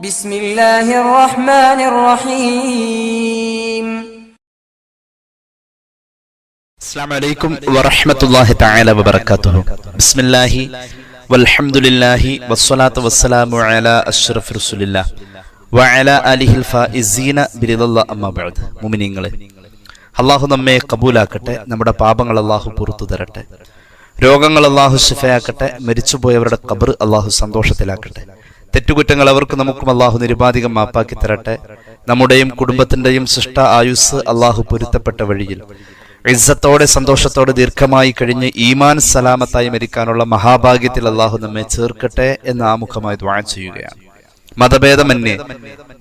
بسم الله الرحمن الرحيم. السلام عليكم ورحمة الله تعالى وبركاته. بسم الله والحمد لله والصلاة والسلام على أشرف رسول الله وعلى آله الفائزين برضا الله أما بعد. മുഅ്മിനീങ്ങളെ, അല്ലാഹു നമ്മെ കബൂലാക്കട്ടെ. നമ്മുടെ പാപങ്ങൾ അല്ലാഹു പുറത്തു തരട്ടെ. രോഗങ്ങൾ അല്ലാഹു ശിഫയാക്കട്ടെ. മരിച്ചുപോയവരുടെ ഖബർ അല്ലാഹു സന്തോഷത്തിലാക്കട്ടെ. തെറ്റുകുറ്റങ്ങൾ അവർക്ക് നമുക്കും അല്ലാഹു നിരുപാധികം മാപ്പാക്കി തരട്ടെ. നമ്മുടെയും കുടുംബത്തിന്റെയും ശിഷ്ട ആയുസ് അല്ലാഹു പൊരുത്തപ്പെട്ട വഴിയിൽ ഇസ്സത്തോടെ സന്തോഷത്തോടെ ദീർഘമായി കഴിഞ്ഞ് ഈമാൻ സലാമത്തായി മരിക്കാനുള്ള മഹാഭാഗ്യത്തിൽ അല്ലാഹു നമ്മെ ചേർക്കട്ടെ എന്ന് ആമുഖമായി ദുആ ചെയ്യുകയാണ്. മതഭേദമന്യേ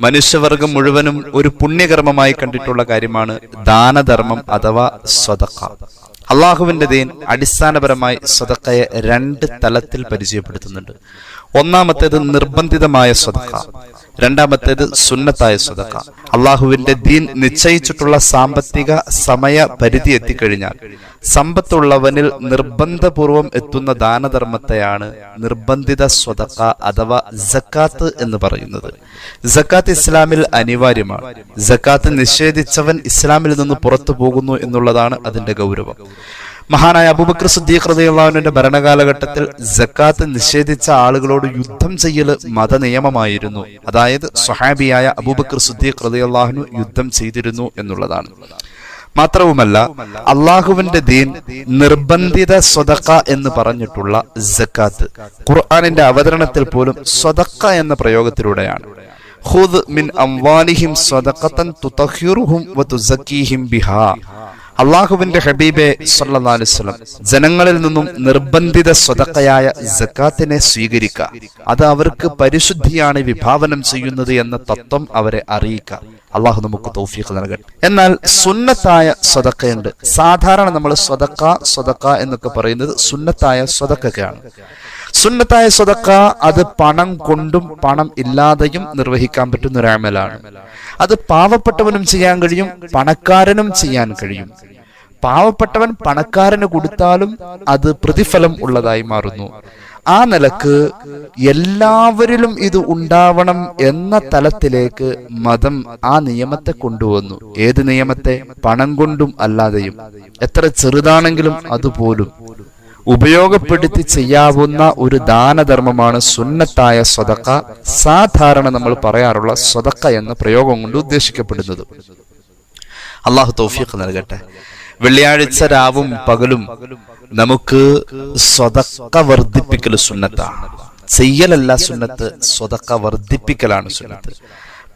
മനുഷ്യവർഗം മുഴുവനും ഒരു പുണ്യകർമ്മമായി കണ്ടിട്ടുള്ള കാര്യമാണ് ദാനധർമ്മം അഥവാ സ്വതക്ക. അള്ളാഹുവിന്റെ ദീൻ അടിസ്ഥാനപരമായി സ്വതക്കയെ രണ്ട് തലത്തിൽ പരിചയപ്പെടുത്തുന്നുണ്ട്. ഒന്നാമത്തേത് നിർബന്ധിതമായ സ്വതക്ക, രണ്ടാമത്തേത് സുന്നത്തായ സ്വതക്ക. അള്ളാഹുവിന്റെ ദീൻ നിശ്ചയിച്ചിട്ടുള്ള സാമ്പത്തിക സമയ പരിധി എത്തിക്കഴിഞ്ഞാൽ സമ്പത്തുള്ളവനിൽ നിർബന്ധപൂർവം എത്തുന്ന ദാനധർമ്മത്തെയാണ് നിർബന്ധിത സ്വതക്ക അഥവാ സക്കാത്ത് എന്ന് പറയുന്നത്. സക്കാത്ത് ഇസ്ലാമിൽ അനിവാര്യമാണ്. സക്കാത്ത് നിഷേധിച്ചവൻ ഇസ്ലാമിൽ നിന്ന് പുറത്തു പോകുന്നു എന്നുള്ളതാണ് അതിന്റെ ഗൗരവം. മഹാനായ അബൂബക്കർ സിദ്ദീഖ് റളിയല്ലാഹു അൻഹുവിന്റെ ഭരണകാലഘട്ടത്തിൽ സക്കാത്ത് നിഷേധിച്ച ആളുകളോട് യുദ്ധം ചെയ്യൽ മതനിയമമായിരുന്നു. അതായത് സ്വഹാബിയായ അബൂബക്കർ സിദ്ദീഖ് റളിയല്ലാഹു അൻഹു യുദ്ധം ചെയ്തിരുന്നു എന്നുള്ളതാണ്. മാത്രവുമല്ല, അള്ളാഹുവിന്റെ ദീൻ നിർബന്ധിത സ്വതക്ക എന്ന് പറഞ്ഞിട്ടുള്ള സക്കാത്ത് ഖുർആനിന്റെ അവതരണത്തിൽ പോലും സ്വതക്ക എന്ന പ്രയോഗത്തിലൂടെയാണ്. ഖുദ് മിൻ അംവാലിഹിം സ്വതഖതൻ തുതഹിറുഹും വതുസക്കീഹിം ബിഹാ. അള്ളാഹുവിന്റെ ഹബീബെ സല്ലല്ലാഹു അലൈഹി വസല്ലം ജനങ്ങളിൽ നിന്നും നിർബന്ധിത സ്വതക്കയായ സക്കാത്തിനെ സ്വീകരിക്കുക, അത് അവർക്ക് പരിശുദ്ധിയാണ് വിഭാവനം ചെയ്യുന്നത് എന്ന തത്വം അവരെ അറിയിക്കുക. അള്ളാഹു നമുക്ക് തൗഫീഖ് നൽകട്ടെ. എന്നാൽ സുന്നത്തായ സ്വതക്കയുണ്ട്. സാധാരണ നമ്മൾ സ്വതക്ക എന്നൊക്കെ പറയുന്നത് സുന്നത്തായ സ്വതക്കയാണ്. സുന്നത്തായ സ്വതക്ക അത് പണം കൊണ്ടും പണം ഇല്ലാതെയും നിർവഹിക്കാൻ പറ്റുന്ന ഒരു അമലാണ്. അത് പാവപ്പെട്ടവനും ചെയ്യാൻ കഴിയും, പണക്കാരനും ചെയ്യാൻ കഴിയും. പാവപ്പെട്ടവൻ പണക്കാരന് കൊടുത്താലും അത് പ്രതിഫലം ഉള്ളതായി മാറുന്നു. ആ നിലക്ക് എല്ലാവരിലും ഇത് ഉണ്ടാവണം എന്ന തലത്തിലേക്ക് മതം ആ നിയമത്തെ കൊണ്ടുവന്നു. ഏത് നിയമത്തെ? പണം കൊണ്ടും അല്ലാതെയും. എത്ര ചെറുതാണെങ്കിലും അതുപോലും ഉപയോഗപ്പെടുത്തി ചെയ്യാവുന്ന ഒരു ദാനധർമ്മമാണ് സുന്നത്തായ സ്വതക്ക. സാധാരണ നമ്മൾ പറയാറുള്ള സ്വതക്ക എന്ന പ്രയോഗം കൊണ്ട് ഉദ്ദേശിക്കപ്പെടുന്നത്. അള്ളാഹു തൗഫീഖ് നൽകട്ടെ. വെള്ളിയാഴ്ച രാവും പകലും നമുക്ക് സ്വതക്ക വർദ്ധിപ്പിക്കൽ സുന്നത്താണ്. ചെയ്യലല്ല സുന്നത്ത്, സ്വതക്ക വർദ്ധിപ്പിക്കലാണ് സുന്നത്ത്.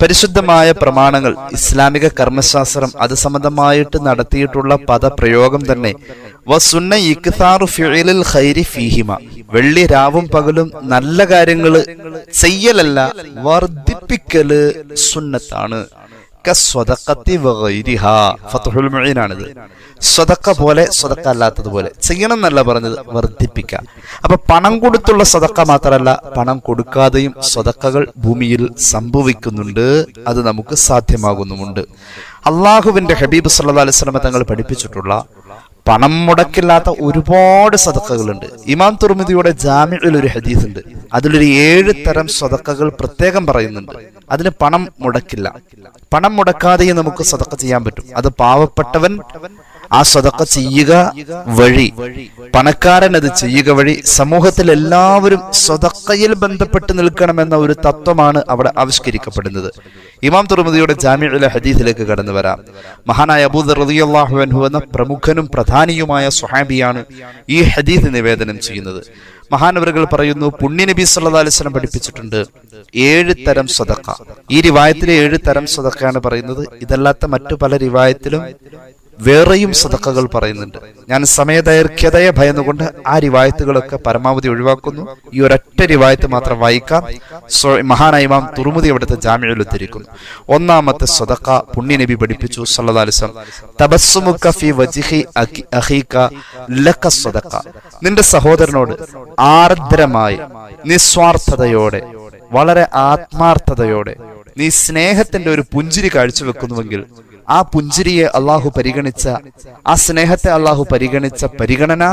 പരിശുദ്ധമായ പ്രമാണങ്ങൾ, ഇസ്ലാമിക കർമ്മശാസ്ത്രം അത് സംബന്ധമായിട്ട് നടത്തിയിട്ടുള്ള പദപ്രയോഗം തന്നെ വസുന്ന ഇക്താറു ഫിഇലിൽ ഖൈരി ഫീഹിമ. വെള്ളി രാവും പകലും നല്ല കാര്യങ്ങൾ ചെയ്യലല്ല, വർദ്ധിപ്പിക്കല് സുന്നത്താണ്. കസ്വദഖത്തി വഗൈരിഹാ. ഫത്ഹുൽ മുഈനാണിത്. സ്വതക്ക പോലെ സ്വതക്ക അല്ലാത്തതുപോലെ ചെയ്യണം എന്നല്ല പറഞ്ഞത്, വർദ്ധിപ്പിക്കാം. അപ്പൊ പണം കൊടുത്തുള്ള സ്വതക്ക മാത്രമല്ല, പണം കൊടുക്കാതെയും സ്വതക്കകൾ ഭൂമിയിൽ സംഭവിക്കുന്നുണ്ട്. അത് നമുക്ക് സാധ്യമാകുന്നുമുണ്ട്. അള്ളാഹുവിന്റെ ഹബീബ് സല്ലല്ലാഹു അലൈഹി വസല്ലം തങ്ങൾ പഠിപ്പിച്ചിട്ടുള്ള പണം മുടക്കില്ലാത്ത ഒരുപാട് സദക്കകളുണ്ട്. ഇമാം തുർമിദിയുടെ ജാമിഉൽ ഒരു ഹദീസ് ഉണ്ട്. അതിലൊരു 7 തരം സദക്കകൾ പ്രത്യേകം പറയുന്നുണ്ട്. അതിന് പണം മുടക്കില്ല. പണം മുടക്കാതെയും നമുക്ക് സദക്ക ചെയ്യാൻ പറ്റും. അത് പാവപ്പെട്ടവൻ ആ സദക്ക ചെയ്യുക വഴി, പണക്കാരൻ അത് ചെയ്യുക വഴി സമൂഹത്തിൽ എല്ലാവരും സദക്കയിൽ ബന്ധപ്പെട്ട് നിൽക്കണമെന്ന ഒരു തത്വമാണ് അവിടെ ആവിഷ്കരിക്കപ്പെടുന്നത്. ഇമാം തുർമിദിയുടെ ജാമിഉൽ ഹദീസിലേക്ക് കടന്നു വരാം. മഹാനായ അബൂദർ റളിയല്ലാഹു അൻഹു എന്ന പ്രമുഖനും പ്രധാനിയുമായ സ്വഹാബിയാണ് ഈ ഹദീസ് നിവേദനം ചെയ്യുന്നത്. മഹാനവറുകൾ പറയുന്നു, പുണ്യ നബി സല്ലല്ലാഹു അലൈഹി വസല്ലം പഠിപ്പിച്ചിട്ടുണ്ട് 7 തരം സ്വതക്ക. ഈ റിവായത്തിലെ 7 തരം സ്വതക്കയാണ് പറയുന്നത്. ഇതല്ലാത്ത മറ്റു പല റിവായത്തിലും വേറെയും സദക്കകൾ പറയുന്നുണ്ട്. ഞാൻ സമയദൈർഘ്യതയെ ഭയന്നുകൊണ്ട് ആ റിവായത്തുകളൊക്കെ പരമാവധി ഒഴിവാക്കുന്നു. ഈ ഒരൊറ്റ റിവായത്ത് മാത്രം വായിക്കാം. മഹാനായ ഇമാം തുർമുദി അവിടുത്തെ ജാമിഉൽ ഉദ്ധരിക്കുന്നു. ഒന്നാമത്തെ സദക്ക പുണ്യ നബി പഠിപ്പിച്ചു സല്ലല്ലാഹു അലൈഹി വസല്ലം, തബസ്സുമുക ഫീ വജ്ഹി അഖീക ലക സദക്ക. നിന്റെ സഹോദരനോട് ആർദ്രമായി, നിസ്വാർത്ഥതയോടെ, വളരെ ആത്മാർത്ഥതയോടെ നീ സ്നേഹത്തിന്റെ ഒരു പുഞ്ചിരി കാഴ്ചവെക്കുന്നുവെങ്കിൽ ആ പുഞ്ചിരിയെ അള്ളാഹു പരിഗണിച്ച, ആ സ്നേഹത്തെ അള്ളാഹു പരിഗണിച്ച പരിഗണന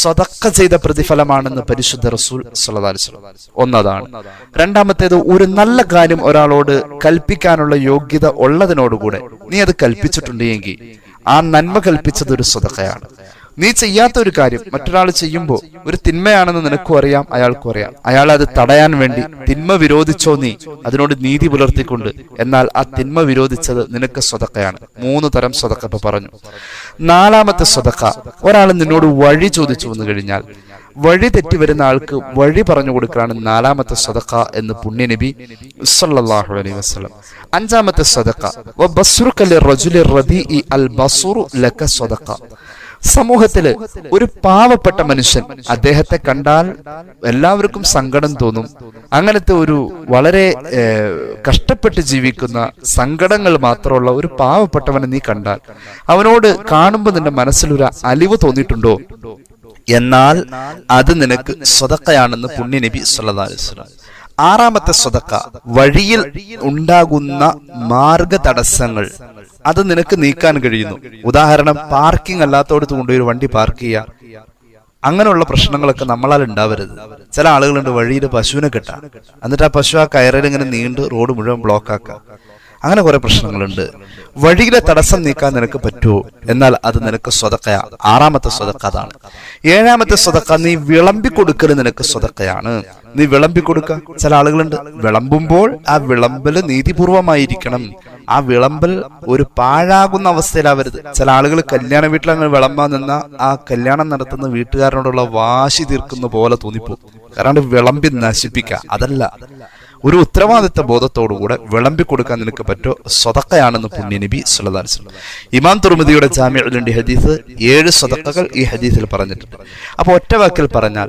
സദഖ ചെയ്ത പ്രതിഫലമാണെന്ന് പരിശുദ്ധ റസൂൽ സ്വല്ലല്ലാഹു അലൈഹി വസല്ലം. ഒന്നതാണ്. രണ്ടാമത്തേത്, ഒരു നല്ല കാര്യം ഒരാളോട് കൽപ്പിക്കാനുള്ള യോഗ്യത ഉള്ളതിനോടുകൂടെ നീ അത് കൽപ്പിച്ചിട്ടുണ്ടെങ്കിൽ ആ നന്മ കൽപ്പിച്ചത് ഒരു സദഖയാണ്. നീ ചെയ്യാത്ത ഒരു കാര്യം മറ്റൊരാൾ ചെയ്യുമ്പോൾ ഒരു തിന്മയാണെന്ന് നിനക്കും അറിയാം, അയാൾക്കും അറിയാം. അയാൾ അത് തടയാൻ വേണ്ടി തിന്മ വിരോധിച്ചോ, നീ അതിനോട് നീതി പുലർത്തിക്കൊണ്ട്, എന്നാൽ ആ തിന്മ വിരോധിച്ചത് നിനക്ക് സദഖയാണ്. 3 തരം സദഖ ഇപ്പൊ പറഞ്ഞു. 4ാമത്തെ സദഖ, ഒരാൾ നിന്നോട് വഴി ചോദിച്ചു വന്നു കഴിഞ്ഞാൽ വഴി തെറ്റി വരുന്ന ആൾക്ക് വഴി പറഞ്ഞു കൊടുക്കലാണ് 4ാമത്തെ സദഖ എന്ന് പുണ്യനബി സല്ലല്ലാഹു അലൈഹി വസല്ലം. 5ാമത്തെ സദഖ, വബസ്റുക ലിർറജുലി റദീഇ അൽ ബസ്റു ലക സദഖ. സമൂഹത്തില് ഒരു പാവപ്പെട്ട മനുഷ്യൻ, അദ്ദേഹത്തെ കണ്ടാൽ എല്ലാവർക്കും സങ്കടം തോന്നും. അങ്ങനത്തെ ഒരു വളരെ കഷ്ടപ്പെട്ട് ജീവിക്കുന്ന, സങ്കടങ്ങൾ മാത്രമുള്ള ഒരു പാവപ്പെട്ടവനെ നീ കണ്ടാൽ അവനോട് കാണുമ്പോൾ നിന്റെ മനസ്സിലൊരു അലിവ് തോന്നിയിട്ടുണ്ടോ? എന്നാൽ അത് നിനക്ക് സദഖയാണെന്ന് പുണ്യനബി സല്ലല്ലാഹു അലൈഹി വസല്ലം. 6ാമത്തെ സദഖ, വഴിയിൽ ഉണ്ടാകുന്ന മാർഗ തടസ്സങ്ങൾ അത് നിനക്ക് നീക്കാൻ കഴിയുന്നു. ഉദാഹരണം, പാർക്കിംഗ് അല്ലാത്തോടത്ത് കൊണ്ടുപോയി ഒരു വണ്ടി പാർക്ക് ചെയ്യുക, അങ്ങനെയുള്ള പ്രശ്നങ്ങളൊക്കെ നമ്മളാൽ ഉണ്ടാവരുത്. ചില ആളുകളുണ്ട് വഴിയിൽ പശുവിനെ കെട്ടാ, എന്നിട്ട് ആ പശു ആ കയറിൽ ഇങ്ങനെ നീണ്ട് റോഡ് മുഴുവൻ ബ്ലോക്ക് ആക്കുക. അങ്ങനെ കുറെ പ്രശ്നങ്ങളുണ്ട്. വഴിയിലെ തടസ്സം നീക്കാൻ നിനക്ക് പറ്റുമോ? എന്നാൽ അത് നിനക്ക് സ്വതക്കയാ. 6ാമത്തെ സ്വതക്ക അതാണ്. 7ാമത്തെ സ്വതക്ക, നീ വിളമ്പി കൊടുക്കൽ നിനക്ക് സ്വതക്കയാണ്. നീ വിളമ്പി കൊടുക്കുക. ചില ആളുകളുണ്ട്, വിളമ്പുമ്പോൾ ആ വിളമ്പല് നീതിപൂർവമായിരിക്കണം. ആ വിളമ്പൽ ഒരു പാഴാകുന്ന അവസ്ഥയിലാവരുത്. ചില ആളുകൾ കല്യാണ വീട്ടിൽ അങ്ങനെ വിളമ്പാൻ നിന്ന ആ കല്യാണം നടത്തുന്ന വീട്ടുകാരനോടുള്ള വാശി തീർക്കുന്ന പോലെ തോന്നിപ്പോ. കാരണം വിളമ്പി നശിപ്പിക്കുക, അതല്ല. ഒരു ഉത്തരവാദിത്ത ബോധത്തോടുകൂടെ വിളമ്പി കൊടുക്കാൻ നിനക്ക് പറ്റോ, സ്വതക്കയാണെന്ന് പുണ്യനബി സല്ലല്ലാഹു അലൈഹി വസല്ലം. ഇമാം തുർമിദിയുടെ ജാമിഉൽ ഹദീസ് 7 സ്വതക്കകൾ ഈ ഹദീസിൽ പറഞ്ഞിട്ടുണ്ട്. അപ്പൊ ഒറ്റ വാക്കിൽ പറഞ്ഞാൽ,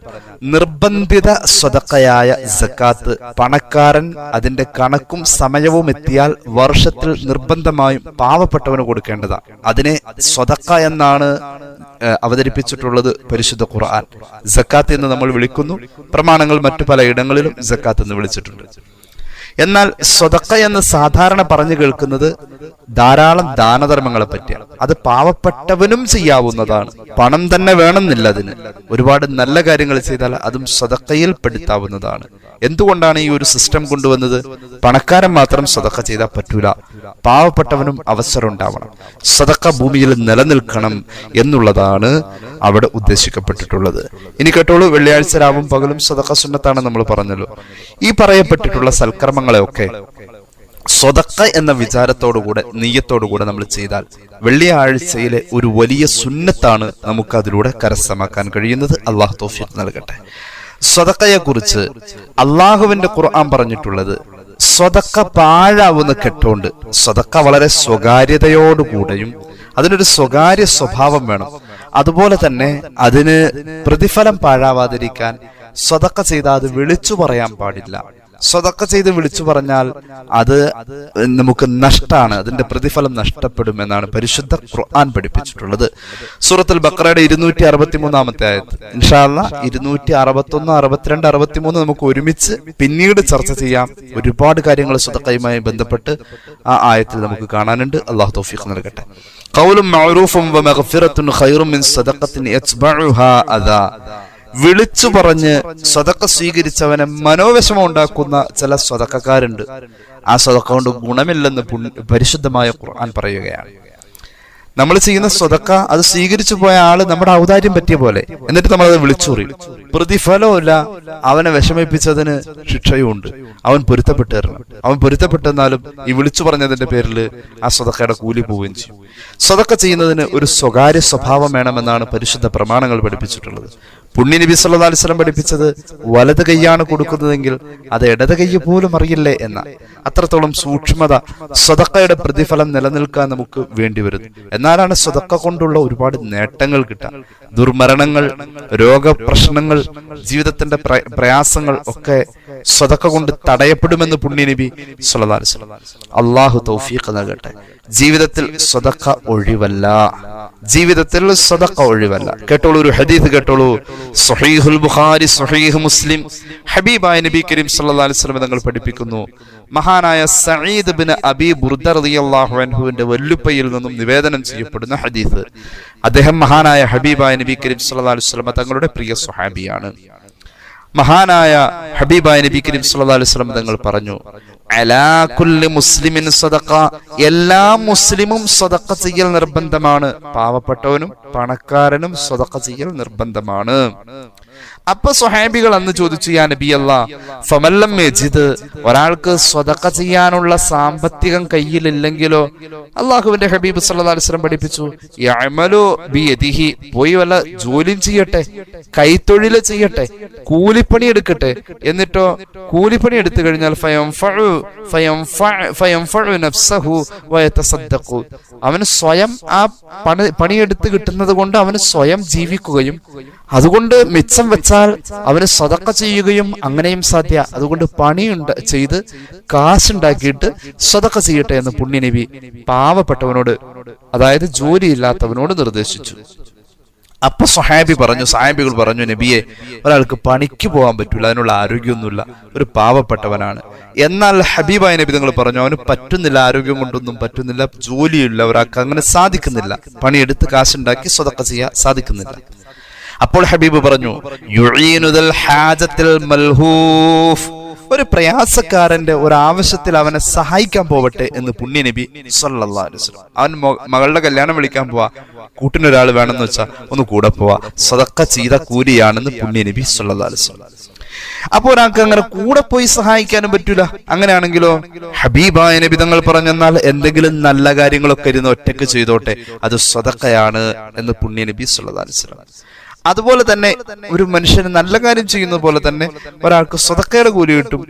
നിർബന്ധിത സ്വതക്കയായ സക്കാത്ത് പണക്കാരൻ അതിന്റെ കണക്കും സമയവും എത്തിയാൽ വർഷത്തിൽ നിർബന്ധമായും പാവപ്പെട്ടവന് കൊടുക്കേണ്ടതാണ്. അതിനെ സ്വതക്ക എന്നാണ് അവതരിപ്പിച്ചിട്ടുള്ളത് പരിശുദ്ധ ഖുർആൻ. സക്കാത്ത് എന്ന് നമ്മൾ വിളിക്കുന്നു. പ്രമാണങ്ങൾ മറ്റു പലയിടങ്ങളിലും സക്കാത്ത് എന്ന് വിളിച്ചിട്ടുണ്ട്. എന്നാൽ സ്വതക്ക എന്ന് സാധാരണ പറഞ്ഞു കേൾക്കുന്നത് ധാരാളം ദാനധർമ്മങ്ങളെ പറ്റിയാണ്. അത് പാവപ്പെട്ടവനും ചെയ്യാവുന്നതാണ്. പണം തന്നെ വേണമെന്നില്ല അതിന്. ഒരുപാട് നല്ല കാര്യങ്ങൾ ചെയ്താൽ അതും സ്വതക്കയിൽ പെടുത്താവുന്നതാണ്. എന്തുകൊണ്ടാണ് ഈ ഒരു സിസ്റ്റം കൊണ്ടുവന്നത്? പണക്കാരൻ മാത്രം സ്വതക്ക ചെയ്താൽ പറ്റൂല, പാവപ്പെട്ടവനും അവസരം ഉണ്ടാവണം. സ്വതക്ക ഭൂമിയിൽ നിലനിൽക്കണം എന്നുള്ളതാണ് അവിടെ ഉദ്ദേശിക്കപ്പെട്ടിട്ടുള്ളത്. ഇനി കേട്ടോളൂ, വെള്ളിയാഴ്ച രാവും പകലും സ്വതക്ക സുന്നത്താണ് നമ്മൾ പറഞ്ഞല്ലോ. ഈ പറയപ്പെട്ടിട്ടുള്ള സൽക്കർമ്മങ്ങളെയൊക്കെ സ്വതക്ക എന്ന വിചാരത്തോടുകൂടെ, നീയത്തോടുകൂടെ നമ്മൾ ചെയ്താൽ വെള്ളിയാഴ്ചയിലെ ഒരു വലിയ സുന്നത്താണ് നമുക്ക് അതിലൂടെ കരസ്ഥമാക്കാൻ കഴിയുന്നത്. അള്ളാഹു തൗഫീഖ് നൽകട്ടെ. സ്വതക്കയെ കുറിച്ച് അള്ളാഹുവിന്റെ ഖുർആൻ പറഞ്ഞിട്ടുള്ളത്, സ്വതക്ക പാഴാവുന്ന കെട്ടുകൊണ്ട്, സ്വതക്ക വളരെ സ്വകാര്യതയോടുകൂടെയും അതിനൊരു സ്വകാര്യ സ്വഭാവം വേണം. അതുപോലെ തന്നെ അതിന് പ്രതിഫലം പാഴാവാതിരിക്കാൻ സ്വതക്ക ചെയ്താൽ അത് വിളിച്ചു പറയാൻ പാടില്ല. സ്വതക്ക ചെയ്ത് വിളിച്ചു പറഞ്ഞാൽ അത് നമുക്ക് നഷ്ടാണ്, അതിന്റെ പ്രതിഫലം നഷ്ടപ്പെടും എന്നാണ് പരിശുദ്ധ ഖുർആൻ പഠിപ്പിച്ചിട്ടുള്ളത്. സൂറത്തുൽ ബഖറയുടെ 263-ാമത്തെ ആയത്ത്. ഇൻഷാ അല്ലാഹ് 261, 62, 63 നമുക്ക് ഒരുമിച്ച് പിന്നീട് ചർച്ച ചെയ്യാം. ഒരുപാട് കാര്യങ്ങൾ സ്വതക്കയുമായി ബന്ധപ്പെട്ട് ആ ആയത്തിൽ നമുക്ക് കാണാനുണ്ട്. അല്ലാഹു തൗഫീഖ് നൽകട്ടെ. ഖൗലുൻ മഅറൂഫുൻ വമഗ്ഫിറത്തുൻ ഖൈറുൻ മിൻ സദഖത്തിൻ യത്ബഉഹാ അദാ. വിളിച്ചു പറഞ്ഞ് സ്വതക്ക സ്വീകരിച്ചവനെ മനോവിഷമം ഉണ്ടാക്കുന്ന ചില സ്വതക്കക്കാരുണ്ട്. ആ സ്വതക്ക കൊണ്ട് ഗുണമില്ലെന്ന് പരിശുദ്ധമായ ഖുർആൻ പറയുകയാണ്. നമ്മൾ ചെയ്യുന്ന സ്വതക്ക അത് സ്വീകരിച്ചു പോയ ആള് നമ്മുടെ ഔദാര്യം പറ്റിയ പോലെ, എന്നിട്ട് നമ്മളത് വിളിച്ചു പറയും. പ്രതിഫലമില്ല, അവനെ വിഷമിപ്പിച്ചതിന് ശിക്ഷയും ഉണ്ട്. അവൻ പൊരുത്തപ്പെട്ടു തരണം. അവൻ പൊരുത്തപ്പെട്ടെന്നാലും ഈ വിളിച്ചു പറഞ്ഞതിന്റെ പേരിൽ ആ സ്വതക്കയുടെ കൂലി പോവുകയും ചെയ്യും. സ്വതക്ക ചെയ്യുന്നതിന് ഒരു സ്വകാര്യ സ്വഭാവം വേണമെന്നാണ് പരിശുദ്ധ പ്രമാണങ്ങൾ പഠിപ്പിച്ചിട്ടുള്ളത്. പുണ്യനബി സല്ലല്ലാഹു അലൈഹി വസല്ലം പഠിപ്പിച്ചത് വലത് കൈയാണ് കൊടുക്കുന്നതെങ്കിൽ അത് ഇടത് കൈ പോലും അറിയില്ലേ എന്ന. അത്രത്തോളം സൂക്ഷ്മത സ്വതക്കയുടെ പ്രതിഫലം നിലനിൽക്കാൻ നമുക്ക് വേണ്ടി വരുന്നു. എന്നാലാണ് സ്വതക്ക കൊണ്ടുള്ള ഒരുപാട് നേട്ടങ്ങൾ കിട്ടുക. ദുർമരണങ്ങൾ, രോഗപ്രശ്നങ്ങൾ, ജീവിതത്തിന്റെ പ്രയാസങ്ങൾ ഒക്കെ സ്വതക്ക കൊണ്ട് തടയപ്പെടുമെന്ന് പുണ്യനബി സല്ലല്ലാഹു അലൈഹി വസല്ലം. അല്ലാഹു തൗഫീഖ് നൽകട്ടെ. ജീവിതത്തിൽ സദഖ ഒഴിവല്ല. ജീവിതത്തിൽ സദഖ ഒഴിവല്ല. കേട്ടോളൂ, ഒരു ഹദീസ് കേട്ടോളൂ. സ്വഹീഹുൽ ബുഖാരി, സ്വഹീഹ് മുസ്ലിം, ഹബീബായ നബി കരീം സല്ലല്ലാഹു അലൈഹി വസല്ലം തങ്ങൾ പഠിപ്പിക്കുന്നു. മഹാനായ സഈദ് ബിൻ അബീ ബുർദ റളിയല്ലാഹു അൻഹുവിന്റെ വല്ലുപ്പയിൽ നിന്നും നിവേദനം ചെയ്യപ്പെടുന്ന ഹദീസ്. അദ്ദേഹം മഹാനായ ഹബീബായ നബി കരീം സല്ലല്ലാഹു അലൈഹി വസല്ലം തങ്ങളുടെ പ്രിയ സ്വഹാബിയാണ്. മഹാനായ ഹബീബായ നബി കരീം സല്ലല്ലാഹു അലൈഹി വസല്ലം തങ്ങൾ പറഞ്ഞു, അലാ കുല്ലി മുസ്ലിമിൻ സദഖ, എല്ലാ മുസ്ലിമും സദഖ ചെയ്യൽ നിർബന്ധമാണ്. പാവപ്പെട്ടവനും പണക്കാരനും സദഖ ചെയ്യൽ നിർബന്ധമാണ്. അപ്പൊ സ്വഹാബികൾ അന്ന് ചോദിച്ചു, യാ നബി അല്ലാഹ്, ഫമല്ലം യജിദ്, ഒരാൾക്ക് സ്വദഖ ചെയ്യാനുള്ള സാമ്പത്തികം കയ്യിലില്ലെങ്കിലോ? അള്ളാഹുവിന്റെ ഹബീബ് സല്ലല്ലാഹു അലൈഹി വസല്ലം പഠിപ്പിച്ചു, യഅമലു ബിയദിഹി, പോയി വല്ല ജോലിയും ചെയ്യട്ടെ, കൈത്തൊഴിൽ ചെയ്യട്ടെ, കൂലിപ്പണി എടുക്കട്ടെ. എന്നിട്ടോ കൂലിപ്പണി എടുത്തു കഴിഞ്ഞാൽ ഫയൻഫഉ നഫ്സഹു വയതസദ്ദഖു, അവന് സ്വയം ആ പണിയെടുത്ത് കിട്ടുന്നത് കൊണ്ട് അവന് സ്വയം ജീവിക്കുകയും അതുകൊണ്ട് മിച്ചം വെച്ചാൽ അവന് സദഖ ചെയ്യുകയും അങ്ങനെയും സാധ്യ. അതുകൊണ്ട് പണി ചെയ്ത് കാശുണ്ടാക്കിയിട്ട് സദഖ ചെയ്യട്ടെ എന്ന് പുണ്യനബി പാവപ്പെട്ടവനോട്, അതായത് ജോലിയില്ലാത്തവനോട് നിർദ്ദേശിച്ചു. അപ്പൊ സഹാബികൾ പറഞ്ഞു, നബിയെ, ഒരാൾക്ക് പണിക്ക് പോകാൻ പറ്റൂല, അതിനുള്ള ആരോഗ്യമൊന്നുമില്ല, ഒരു പാവപ്പെട്ടവനാണ്. എന്നാൽ ഹബീബായ നബി തങ്ങൾ പറഞ്ഞു, അവന് പറ്റുന്നില്ല, ആരോഗ്യം കൊണ്ടൊന്നും പറ്റുന്നില്ല, ജോലിയില്ല, ഒരാൾക്ക് അങ്ങനെ സാധിക്കുന്നില്ല, പണിയെടുത്ത് കാശുണ്ടാക്കി സദഖ ചെയ്യാൻ സാധിക്കുന്നില്ല. അപ്പോൾ ഹബീബ് പറഞ്ഞു, യുഈനുദൽ ഹാജത്തിൽ മൽഹൂഫ്, ഒരു പ്രയാസക്കാരന്റെ ഒരു ആവശ്യത്തിൽ അവനെ സഹായിക്കാൻ പോവട്ടെ എന്ന് പുണ്യനബി സല്ലല്ലാഹു അലൈഹി വസല്ലം. അവൻ മകളുടെ കല്യാണം വിളിക്കാൻ പോവാ, കൂട്ടിനൊരാൾ വേണമെന്ന് വെച്ചാൽ ഒന്ന് കൂടെ പോവാ, സദഖ ചെയ്ത കൂലിയാണെന്ന് പുണ്യനബി സല്ലല്ലാഹു അലൈഹി വസല്ലം. അപ്പൊ ഒരാൾക്ക് അങ്ങനെ കൂടെ പോയി സഹായിക്കാനും പറ്റൂല. അങ്ങനെയാണെങ്കിലോ ഹബീബായ നബി തങ്ങൾ പറഞ്ഞെന്നാൽ എന്തെങ്കിലും നല്ല കാര്യങ്ങളൊക്കെ ഇരുന്ന് ഒറ്റക്ക് ചെയ്തോട്ടെ, അത് സദഖയാണ് എന്ന് പുണ്യനബി സല്ലല്ലാഹു അലൈഹി വസല്ലം. അതുപോലെ തന്നെ ഒരു മനുഷ്യന് നല്ല കാര്യം ചെയ്യുന്നത് പോലെ തന്നെ ഒരാൾക്ക് സദഖയുടെ കൂലി കിട്ടും.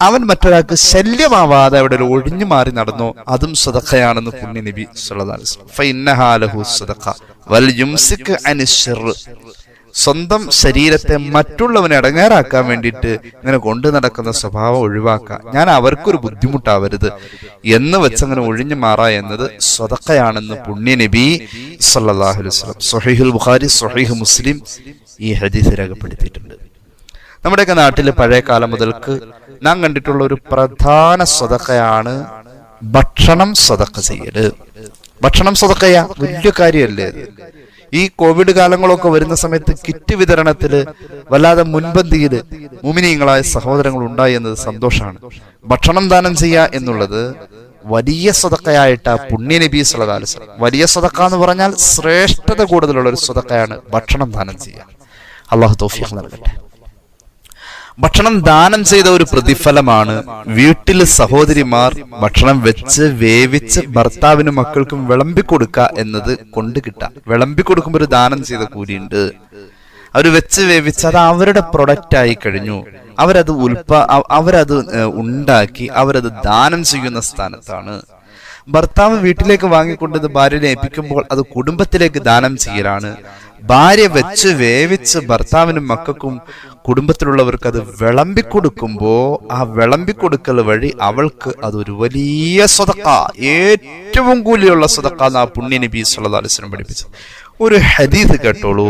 അവൻ മറ്റൊരാൾക്ക് ശല്യമാവാതെ അവിടെ ഒരു ഒഴിഞ്ഞു മാറി നടന്നോ, അതും സദഖയാണെന്ന് പുണ്യനബി സല്ലല്ലാഹു അലൈഹി വസല്ലം. ഫഇന്നഹാ ലഹു സദഖ വൽ യുംസിക് അനിശ്ശർ, സ്വന്തം ശരീരത്തെ മറ്റുള്ളവനെ അടങ്ങാറാക്കാൻ വേണ്ടിയിട്ട് ഇങ്ങനെ കൊണ്ടു നടക്കുന്ന സ്വഭാവം ഒഴിവാക്കുക. ഞാൻ അവർക്കൊരു ബുദ്ധിമുട്ടാവരുത് എന്ന് വെച്ചങ്ങനെ ഒഴിഞ്ഞു മാറാ എന്നത് സദഖയാണെന്ന് പുണ്യനബി സല്ലല്ലാഹു അലൈഹി വസല്ലം സ്വഹീഹുൽ ബുഖാരി, സ്വഹീഹ് മുസ്ലിം ഈ ഹദീസ് രേഖപ്പെടുത്തിയിട്ടുണ്ട്. നമ്മുടെയൊക്കെ നാട്ടിൽ പഴയ കാലം മുതൽക്ക് നാം കണ്ടിട്ടുള്ള ഒരു പ്രധാന സദഖയാണ് ഭക്ഷണം സദഖ ചെയ്യല്. ഭക്ഷണം സദഖയാ, വലിയ കാര്യമല്ലേ അത്. ഈ കോവിഡ് കാലങ്ങളൊക്കെ വരുന്ന സമയത്ത് കിറ്റ് വിതരണത്തില് വല്ലാതെ മുൻപന്തിയില് മുഅ്മിനീങ്ങളായ സഹോദരങ്ങൾ ഉണ്ടായി എന്നത് സന്തോഷമാണ്. ഭക്ഷണം ദാനം ചെയ്യുക എന്നുള്ളത് വലിയ സദഖയായിട്ട് പുണ്യനബി സല്ലല്ലാഹു അലൈഹി വസല്ലം, വലിയ സദഖ എന്ന് പറഞ്ഞാൽ ശ്രേഷ്ഠത കൂടുതലുള്ള ഒരു സദഖയാണ് ഭക്ഷണം ദാനം ചെയ്യുക. അല്ലാഹു തൗഫീഖ് നൽകട്ടെ. ഭക്ഷണം ദാനം ചെയ്ത ഒരു പ്രതിഫലമാണ് വീട്ടില് സഹോദരിമാർ ഭക്ഷണം വെച്ച് വേവിച്ച് ഭർത്താവിനും മക്കൾക്കും വിളമ്പിക്കൊടുക്കുക എന്നത് കൊണ്ട് കിട്ടാം. വിളമ്പിക്കൊടുക്കുമ്പോൾ ഒരു ദാനം ചെയ്ത കൂലിയുണ്ട്. അവർ വെച്ച് വേവിച്ച് അത് അവരുടെ പ്രൊഡക്റ്റ് ആയി കഴിഞ്ഞു. അവരത് ഉണ്ടാക്കി അവരത് ദാനം ചെയ്യുന്ന സ്ഥാനത്താണ്. ഭർത്താവ് വീട്ടിലേക്ക് വാങ്ങിക്കൊണ്ടത് ഭാര്യനെ ഏൽപ്പിക്കുമ്പോൾ അത് കുടുംബത്തിലേക്ക് ദാനം ചെയ്യലാണ്. ഭാര്യ വെച്ച് വേവിച്ച് ഭർത്താവിനും മക്കൾക്കും കുടുംബത്തിലുള്ളവർക്ക് അത് വിളമ്പിക്കൊടുക്കുമ്പോ ആ വിളമ്പിക്കൊടുക്കൽ വഴി അവൾക്ക് അതൊരു വലിയ സദഖ, ഏറ്റവും കൂലിയുള്ള സദഖ എന്നാ പുണ്യനബി സല്ലല്ലാഹു അലൈഹി വസല്ലം പഠിപ്പിച്ചത്. ഒരു ഹദീസ് കേട്ടോളൂ.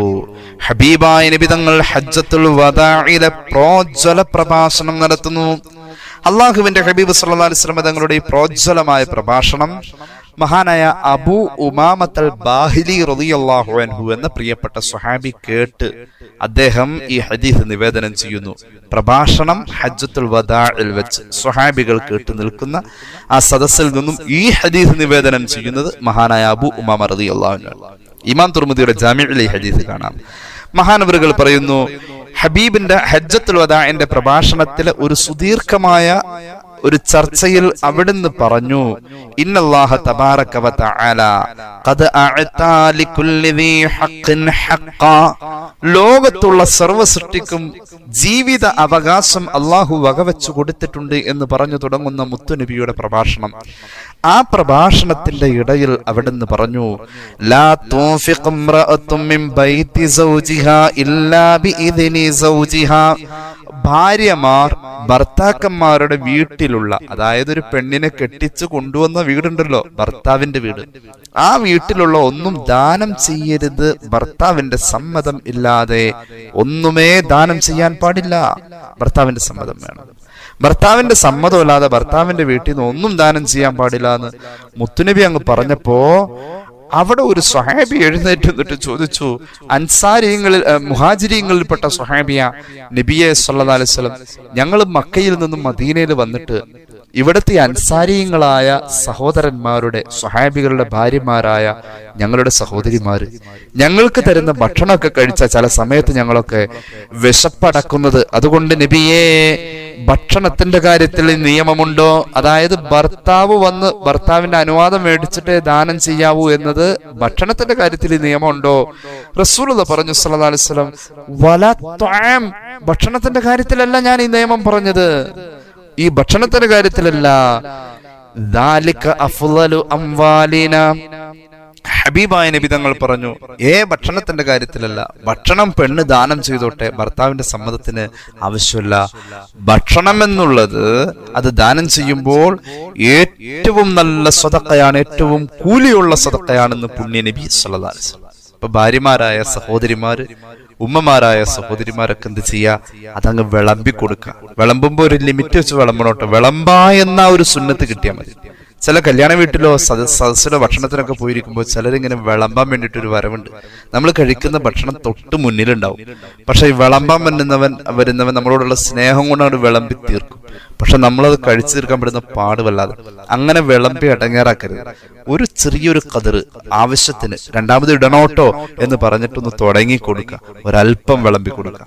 ഹബീബായ നബി തങ്ങൾ ഹജ്ജത്തുൽ വദാഇലെ പ്രോജ്വല പ്രഭാഷണം നടത്തുന്നു. അള്ളാഹുവിന്റെ ഹബീബ് സല്ലല്ലാഹു അലൈഹി വസല്ലം തങ്ങളുടെ ഈ പ്രോജ്വലമായ പ്രഭാഷണം മഹാനായ അബൂ ഉമാമത്തൽ ബാഹിലി റളിയല്ലാഹു അൻഹു എന്ന പ്രിയപ്പെട്ട സ്വഹാബി കേട്ട് അദ്ദേഹം ഈ ഹദീസ് നിവേദനം ചെയ്യുന്നു. പ്രഭാഷണം ഹജ്ജത്തുൽ വദാഇൽ വെച്ച് സ്വഹാബികൾ കേട്ട് നിൽക്കുന്ന ആ സദസ്സിൽ നിന്നും ഈ ഹദീസ് നിവേദനം ചെയ്യുന്നത് മഹാനായ അബൂ ഉമാമ റളിയല്ലാഹു അൻഹു. ഇമാം തുർമുദിയുടെ ജാമിഉൽ ഈ ഹദീസ് കാണാം. മഹാനവറുകൾ പറയുന്നു, ഹബീബിന്റെ ഹജ്ജത്തുൽ വദാഇന്റെ പ്രഭാഷണത്തിലെ ഒരു സുദീർഘമായ ഒരു ചർച്ചയിൽ അവിടുന്ന് പറഞ്ഞു, ഇന്നല്ലാഹ തബാറക വ തആല ഖദ് അഅതാ ലികുല്ലി ദീ ഹഖ്ഖിൻ ഹഖ്ഖ, ലോകത്തുള്ള സർവ്വ സൃഷ്ടിക്കും ജീവിത അവകാശം അള്ളാഹു വകവെച്ചു കൊടുത്തിട്ടുണ്ട് എന്ന് പറഞ്ഞു തുടങ്ങുന്ന മുത്തുനബിയുടെ പ്രഭാഷണം. ആ പ്രഭാഷണത്തിന്റെ ഇടയിൽ അവിടുന്ന് പറഞ്ഞു, ലാ തുൻഫിഖ് ഇംറഅത്തും മിൻ ബൈതി സൗജിഹാ ഇല്ലാ ബിഇദ്നി സൗജിഹാ. ഭാര്യമാർ ഭർത്താക്കന്മാരുടെ വീട്ടിലുള്ള, അതായത് ഒരു പെണ്ണിനെ കെട്ടിച്ചു കൊണ്ടുവന്ന വീടുണ്ടല്ലോ, ഭർത്താവിന്റെ വീട്, ആ വീട്ടിലുള്ള ഒന്നും ദാനം ചെയ്യരുത് ഭർത്താവിന്റെ സമ്മതം ഇല്ലാതെ. ഒന്നുമേ ദാനം ചെയ്യാൻ പാടില്ല, ഭർത്താവിന്റെ സമ്മതം വേണം. ഭർത്താവിന്റെ സമ്മതമില്ലാതെ ഭർത്താവിന്റെ വീട്ടിൽ നിന്ന് ഒന്നും ദാനം ചെയ്യാൻ പാടില്ല എന്ന് മുത്തുനബി അങ്ങ് പറഞ്ഞപ്പോ അവിടെ ഒരു സ്വഹാബി എഴുന്നേറ്റ് നിന്നിട്ട് ചോദിച്ചു, അൻസാരിയങ്ങളിൽ മുഹാജിരിയങ്ങളിൽപ്പെട്ട സ്വഹാബിയ, നബിയെ സല്ലല്ലാഹു അലൈഹി വസല്ലം, ഞങ്ങൾ മക്കയിൽ നിന്നും മദീനയിൽ വന്നിട്ട് ഇവിടുത്തെ അൻസാരിയങ്ങളായ സഹോദരന്മാരുടെ, സ്വഹാബികളുടെ ഭാര്യമാരായ ഞങ്ങളുടെ സഹോദരിമാര് ഞങ്ങൾക്ക് തരുന്ന ഭക്ഷണമൊക്കെ കഴിച്ച ചില സമയത്ത് ഞങ്ങളൊക്കെ വിശപ്പടക്കുന്നത്, അതുകൊണ്ട് നബിയെ ഭക്ഷണത്തിന്റെ കാര്യത്തിൽ നിയമമുണ്ടോ? അതായത് ഭർത്താവ് വന്ന് ഭർത്താവിന്റെ അനുവാദം മേടിച്ചിട്ട് ദാനം ചെയ്യാവൂ എന്നത് ഭക്ഷണത്തിന്റെ കാര്യത്തിൽ നിയമമുണ്ടോ? റസൂലുള്ളാഹി പറഞ്ഞു സല്ലല്ലാഹു അലൈഹി വസല്ലം, വലാ തുആം, ഭക്ഷണത്തിന്റെ കാര്യത്തിലല്ല ഞാൻ ഈ നിയമം പറഞ്ഞത്, ഈ ഭക്ഷണത്തിന്റെ കാര്യത്തിലല്ല. ദാലിക അഫ്ളലു അംവാലിനാ, ഹബീബായ നബി തങ്ങൾ പറഞ്ഞു, ഭക്ഷണത്തിന്റെ കാര്യത്തിലല്ല, ഭക്ഷണം പെണ്ണ് ദാനം ചെയ്തോട്ടെ, ഭർത്താവിന്റെ സമ്മതത്തിന് ആവശ്യമില്ല. ഭക്ഷണം എന്നുള്ളത് അത് ദാനം ചെയ്യുമ്പോൾ ഏറ്റവും നല്ല സദഖയാണ്, ഏറ്റവും കൂലിയുള്ള സദഖയാണെന്ന് പുണ്യ നബി സല്ലല്ലാഹു അലൈഹി വസല്ലം. ഇപ്പൊ ഭാര്യമാരായ സഹോദരിമാര്, ഉമ്മമാരായ സഹോദരിമാരൊക്കെ എന്ത് ചെയ്യാ, അതങ്ങ് വിളമ്പി കൊടുക്കുക. വിളമ്പുമ്പോ ഒരു ലിമിറ്റ് വെച്ച് വിളമ്പണോട്ടോ, വിളമ്പാ എന്ന ഒരു സുന്നത്ത് കിട്ടിയാൽ മതി. ചില കല്യാണ വീട്ടിലോ സദസ്സിലോ ഭക്ഷണത്തിനൊക്കെ പോയിരിക്കുമ്പോൾ ചിലരിങ്ങനെ വിളമ്പാൻ വേണ്ടിയിട്ടൊരു വരവുണ്ട്. നമ്മൾ കഴിക്കുന്ന ഭക്ഷണം തൊട്ട് മുന്നിലുണ്ടാവും, പക്ഷെ ഈ വിളമ്പാൻ വരുന്നവൻ നമ്മളോടുള്ള സ്നേഹം കൊണ്ട് അവിടെ വിളമ്പി തീർക്കും. പക്ഷെ നമ്മളത് കഴിച്ചു തീർക്കാൻ പെടുന്ന പാട് വല്ലാതെ. അങ്ങനെ വിളമ്പി അടങ്ങേറാക്കരുത്. ഒരു ചെറിയൊരു കതിറ് ആവശ്യത്തിന്, രണ്ടാമത് ഇടണോട്ടോ എന്ന് പറഞ്ഞിട്ടൊന്ന് തുടങ്ങി കൊടുക്കുക, ഒരല്പം വിളമ്പി കൊടുക്കുക.